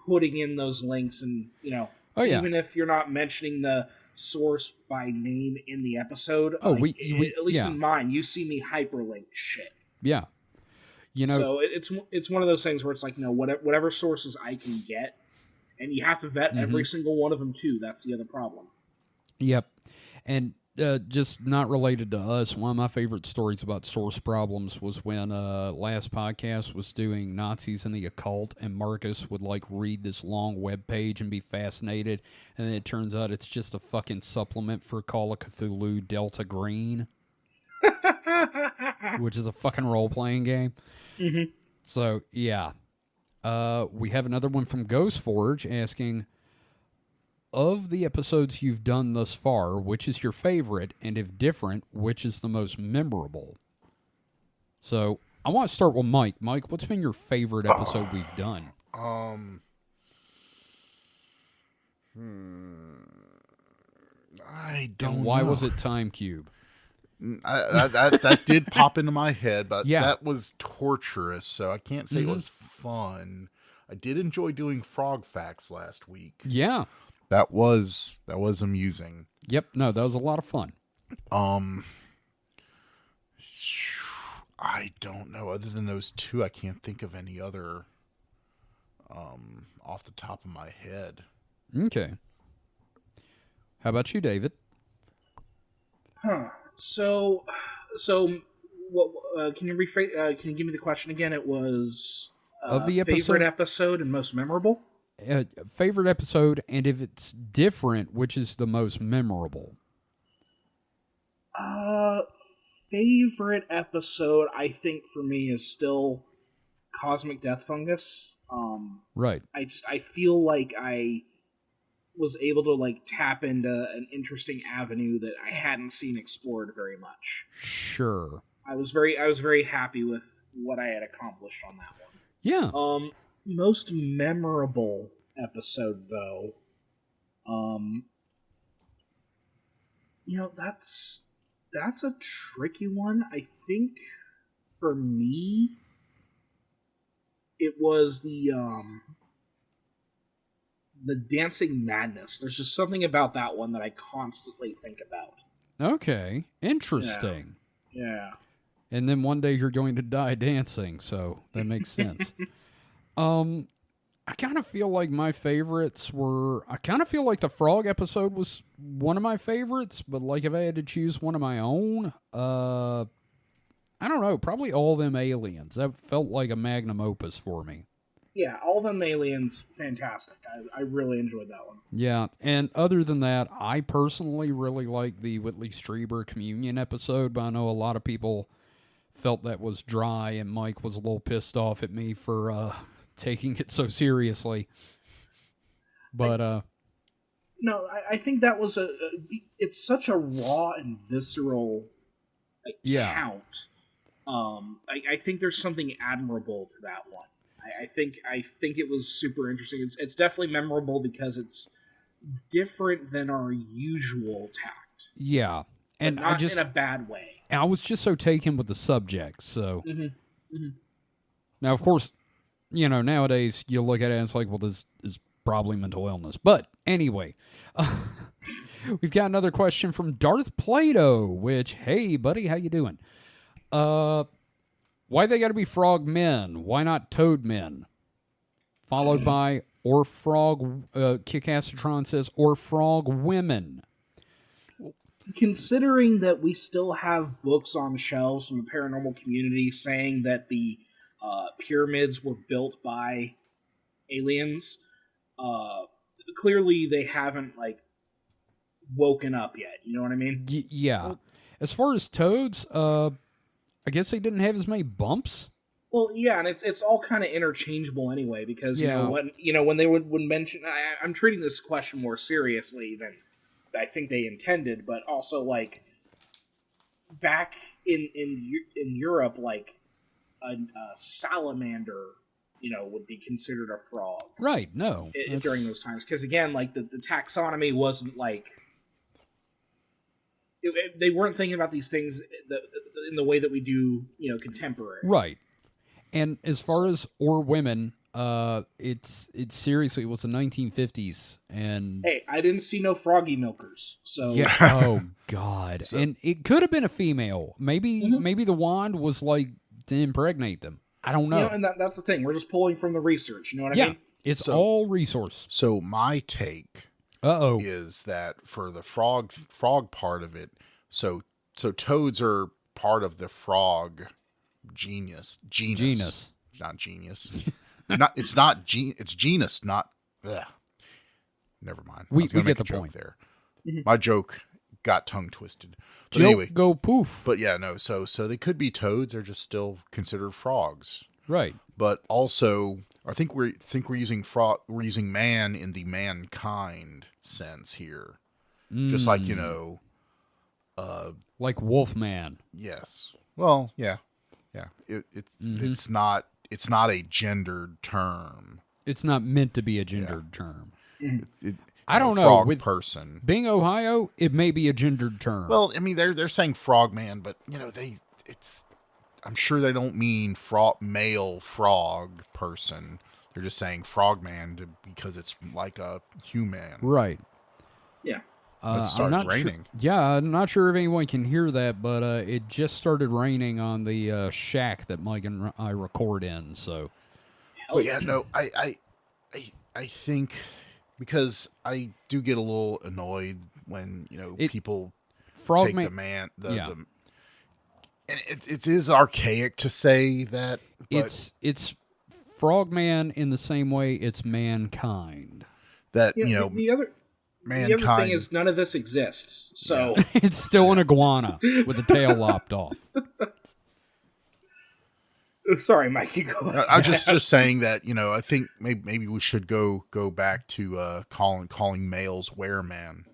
putting in those links, and, even if you're not mentioning the source by name in the episode, at least in mine, you see me hyperlink shit. Yeah. So it's one of those things where it's like, whatever sources I can get, and you have to vet every single one of them too. That's the other problem. Yep. And just not related to us, one of my favorite stories about source problems was when last podcast was doing Nazis and the occult, and Marcus would like read this long web page and be fascinated, and then it turns out it's just a fucking supplement for Call of Cthulhu Delta Green, which is a fucking role-playing game. Mm-hmm. So, yeah. We have another one from Ghost Forge asking, of the episodes you've done thus far, which is your favorite, and if different, which is the most memorable? So, I want to start with Mike. Mike, what's been your favorite episode we've done? I don't know. Why was it Time Cube? That did pop into my head, but Yeah. that was torturous, so I can't say it was fun. I did enjoy doing Frog Facts last week. Yeah. That was amusing. Yep. No, that was a lot of fun. I don't know. Other than those two, I can't think of any other off the top of my head. Okay. How about you, David? So what can you rephrase? Can you give me the question again? It was Of the favorite episode and most memorable. Favorite episode, and if it's different, which is the most memorable? Favorite episode, I think for me is still Cosmic Death Fungus. Right. I feel like I was able to like tap into an interesting avenue that I hadn't seen explored very much. Sure. I was very happy with what I had accomplished on that one. Yeah. Most memorable episode though, that's a tricky one. I think for me it was the Dancing Madness. There's just something about that one that I constantly think about. Okay. Interesting. Yeah. And then one day you're going to die dancing, so that makes sense. I kind of feel like my favorites were... I kind of feel like the frog episode was one of my favorites, but like if I had to choose one of my own, I don't know, probably all them aliens. That felt like a magnum opus for me. Yeah, all them aliens, fantastic. I really enjoyed that one. Yeah, and other than that, I personally really like the Whitley Strieber Communion episode, but I know a lot of people felt that was dry, and Mike was a little pissed off at me for taking it so seriously. But no, I think that was it's such a raw and visceral account. I think there's something admirable to that one. I think it was super interesting. It's definitely memorable because it's different than our usual tact. Yeah, and not in a bad way. I was just so taken with the subject. So now, of course, nowadays you look at it and it's like, well, this is probably mental illness. But anyway, we've got another question from Darth Plato. Which, hey, buddy, how you doing? Why they got to be frog men? Why not toad men? Followed by or frog. Kickasatron says or frog women. Considering that we still have books on shelves from the paranormal community saying that the pyramids were built by aliens, clearly they haven't woken up yet. You know what I mean? Yeah. As far as toads, I guess they didn't have as many bumps. Well, yeah, and it's all kind of interchangeable anyway, because when they would mention, I'm treating this question more seriously than I think they intended, but also back in Europe, a salamander, would be considered a frog, right? No, during those times, because again, the taxonomy wasn't they weren't thinking about these things in the way that we do, contemporary. Right. And as far as or women, it's seriously, it was the 1950s, and hey, I didn't see no froggy milkers, so yeah. Oh God. And it could have been a female. Maybe the wand was to impregnate them. I don't know. And that's the thing. We're just pulling from the research. You know what I mean? It's all resource. So my take is that for the frog part of it, so toads are part of the frog genus. Not genius. It's genus, not never mind. We get the point there. My joke got tongue twisted. But joke anyway, go poof. But yeah, no, so they could be toads, they're just still considered frogs. Right. But also I think we're using we're using man in the mankind sense here. Just like, like Wolfman. Yes. Well, yeah. Yeah. It's not a gendered term. It's not meant to be a gendered term. I don't know. Frog With person. Being Ohio, it may be a gendered term. Well, I mean, they're saying frogman, but I'm sure they don't mean male frog person. They're just saying frogman because it's like a human. Right. Yeah. It started raining. I'm not sure if anyone can hear that, but it just started raining on the shack that Mike and I record in. So, but yeah, no, I think because I do get a little annoyed when people frog take man, the man And it is archaic to say that. But It's Frogman in the same way it's mankind. that, Yeah, the other thing mankind. is none of this exists. So It's still an iguana with a tail lopped off. sorry, Mike, you go ahead. I'm just saying that, I think maybe we should go back to calling males wereman.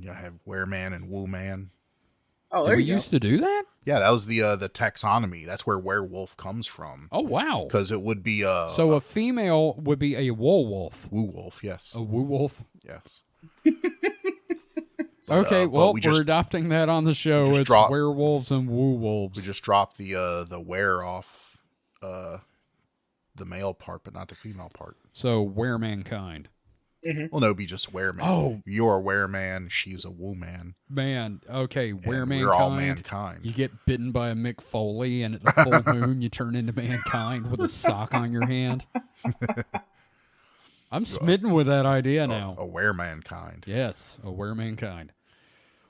Have wereman and wooman. Oh, Did there we you go. used to do that? Yeah, that was the taxonomy. That's where werewolf comes from. Oh, wow. Because it would be So a female would be a woolwolf. woo wolf. Yes. A woolwolf? Yes. Okay, well, we're adopting that on the show. It's werewolves and woolwolves. We just dropped the were off the male part, but not the female part. So were mankind. Mm-hmm. Well, no, it'd be just wereman. Oh. You're a wereman. She's a wooman. Man, okay, were mankind. We're all mankind. You get bitten by a Mick Foley, and at the full moon, you turn into mankind with a sock on your hand. I'm smitten with that idea now. Aware mankind. Yes, aware mankind.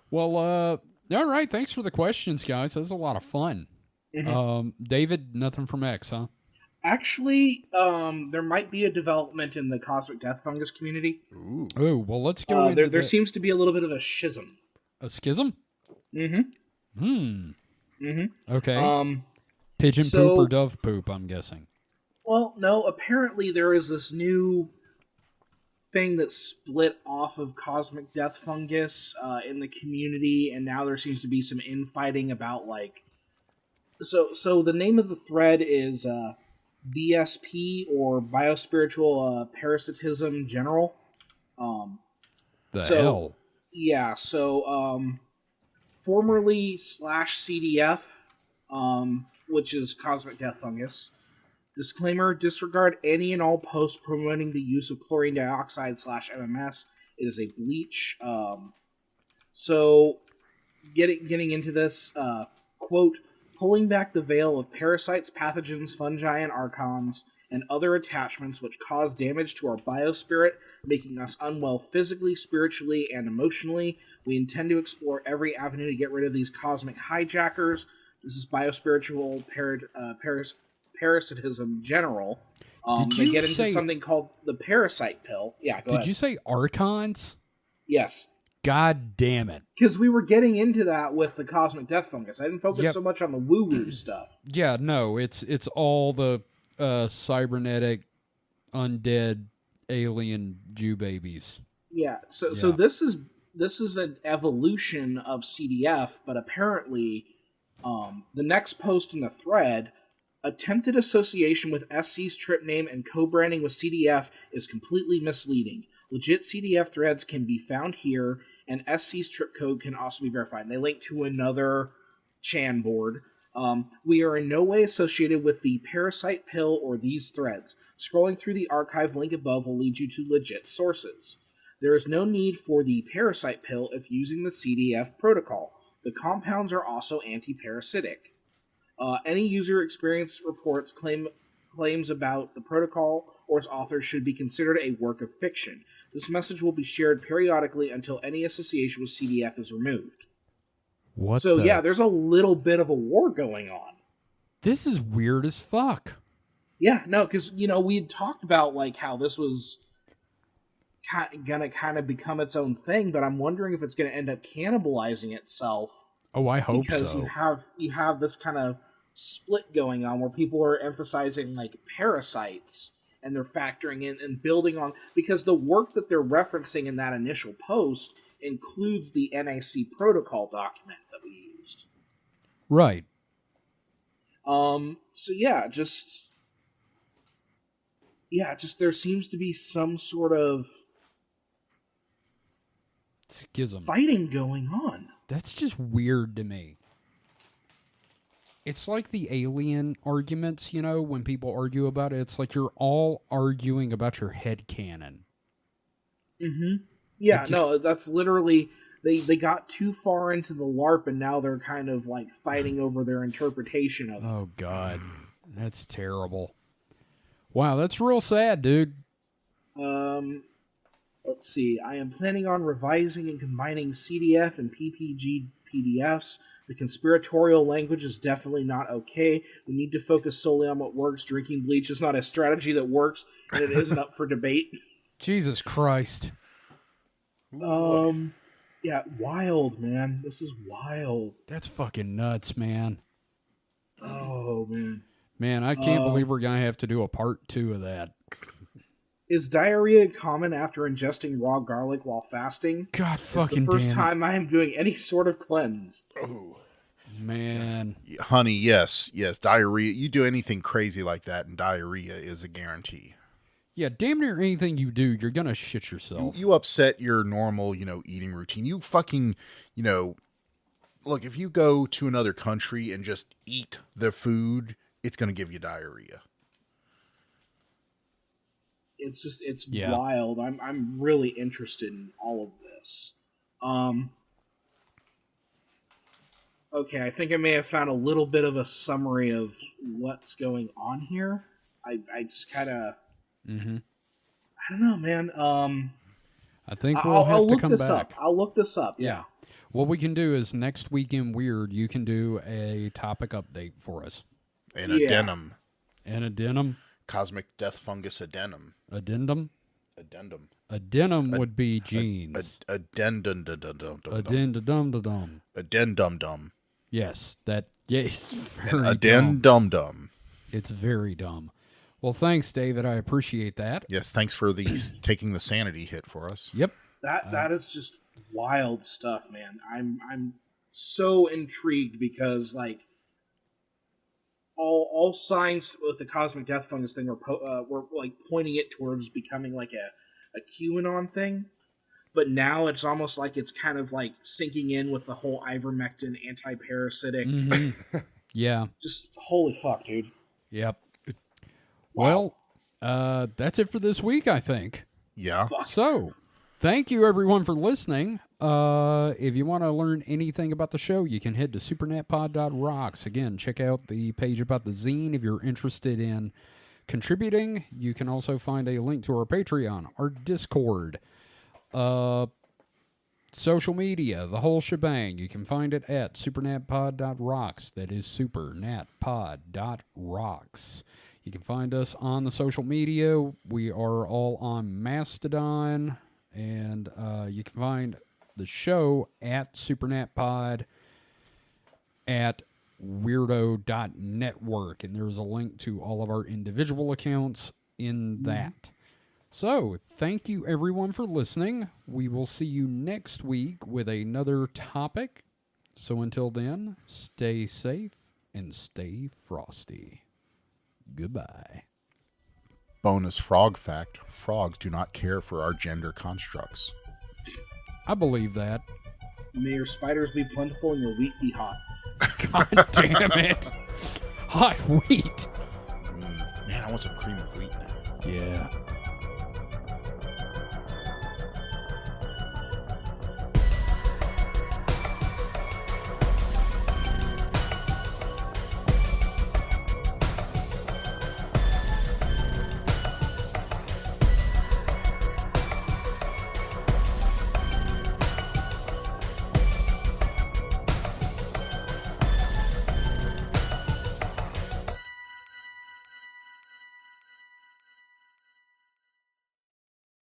Well, all right. Thanks for the questions, guys. That was a lot of fun. Mm-hmm. David, nothing from X, huh? Actually, there might be a development in the cosmic death fungus community. Ooh. Oh, well, let's go into there seems to be a little bit of a schism. A schism? Mm-hmm. Mm-hmm. Okay. Pigeon poop or dove poop, I'm guessing. Well, no, apparently there is this new thing that split off of cosmic death fungus in the community, and now there seems to be some infighting about, like... So the name of the thread is... BSP, or Biospiritual Parasitism General. Hell? Yeah, so formerly /CDF, which is Cosmic Death Fungus. Disclaimer, disregard any and all posts promoting the use of chlorine dioxide /MMS. It is a bleach. So, getting into this, quote, pulling back the veil of parasites, pathogens, fungi, and archons, and other attachments which cause damage to our biospirit, making us unwell physically, spiritually, and emotionally. We intend to explore every avenue to get rid of these cosmic hijackers. This is Biospiritual Parasitism General. They get into something called the parasite pill. Yeah, go ahead. Did you say archons? Yes. God damn it. Because we were getting into that with the cosmic death fungus. I didn't focus so much on the woo-woo stuff. Yeah, no, it's all the cybernetic, undead, alien Jew babies. Yeah, so this is an evolution of CDF, but apparently the next post in the thread, attempted association with SC's trip name and co-branding with CDF is completely misleading. Legit CDF threads can be found here, and SC's trip code can also be verified. And they link to another Chan board. We are in no way associated with the parasite pill or these threads. Scrolling through the archive link above will lead you to legit sources. There is no need for the parasite pill if using the CDF protocol. The compounds are also anti-parasitic. Any user experience reports claims about the protocol or its authors should be considered a work of fiction. This message will be shared periodically until any association with CDF is removed. Yeah, there's a little bit of a war going on. This is weird as fuck. Yeah, no, because, we had talked about, like, how this was gonna kind of become its own thing, but I'm wondering if it's gonna end up cannibalizing itself. Oh, I hope so. Because you have this kind of split going on where people are emphasizing, like, parasites, and they're factoring in and building on, because the work that they're referencing in that initial post includes the NAC protocol document that we used. Right. Just there seems to be some sort of schism fighting going on. That's just weird to me. It's like the alien arguments, when people argue about it. It's like you're all arguing about your headcanon. Mm-hmm. Yeah, no, that's literally... They got too far into the LARP, and now they're kind of, like, fighting over their interpretation of it. Oh, God. That's terrible. Wow, that's real sad, dude. Let's see. I am planning on revising and combining CDF and PDFs. The conspiratorial language is definitely not okay. We need to focus solely on what works. Drinking bleach is not a strategy that works, and it isn't up for debate. Jesus Christ. Yeah, wild, man. This is wild. That's fucking nuts, man. Oh, man. Man, I can't believe we're going to have to do a part 2 of that. Is diarrhea common after ingesting raw garlic while fasting? God fucking It's the first damn it. time I am doing any sort of cleanse. Oh. Man. Honey, yes. Diarrhea. You do anything crazy like that, and diarrhea is a guarantee. Yeah, damn near anything you do, you're going to shit yourself. You upset your normal, eating routine. You fucking, look, if you go to another country and just eat the food, it's going to give you diarrhea. It's wild. I'm really interested in all of this. Okay, I think I may have found a little bit of a summary of what's going on here. I just kind of, I don't know, man. I think we'll have to come back. I'll look this up. Yeah. What we can do is next week in Weird, you can do a topic update for us. An addendum. An addendum? Cosmic death fungus addendum. Addendum? Addendum. Addendum would be genes. Addendum. Addendum. Addendum. Yes, yes, very Addendum. It's very dumb. Well, thanks, David. I appreciate that. Yes, thanks for taking the sanity hit for us. Yep. That is just wild stuff, man. I'm so intrigued because all signs with the cosmic death fungus thing were pointing it towards becoming like a QAnon thing. But now it's almost like it's kind of sinking in with the whole ivermectin anti-parasitic. Mm-hmm. Yeah. Just holy fuck, dude. Yep. Wow. Well, that's it for this week, I think. Yeah. Fuck. So, thank you everyone for listening. If you want to learn anything about the show, you can head to supernatpod.rocks. Again, check out the page about the zine if you're interested in contributing. You can also find a link to our Patreon, our Discord, social media, the whole shebang. You can find it at supernatpod.rocks. That is supernatpod.rocks. You can find us on the social media. We are all on Mastodon, and you can find the show at supernatpod at weirdo.network, and there's a link to all of our individual accounts in that. So, thank you everyone for listening. We will see you next week with another topic. So until then, stay safe and stay frosty. Goodbye. Bonus frog fact: frogs do not care for our gender constructs. I believe that. May your spiders be plentiful and your wheat be hot. God damn it. Hot wheat. Man, I want some cream of wheat now. Yeah.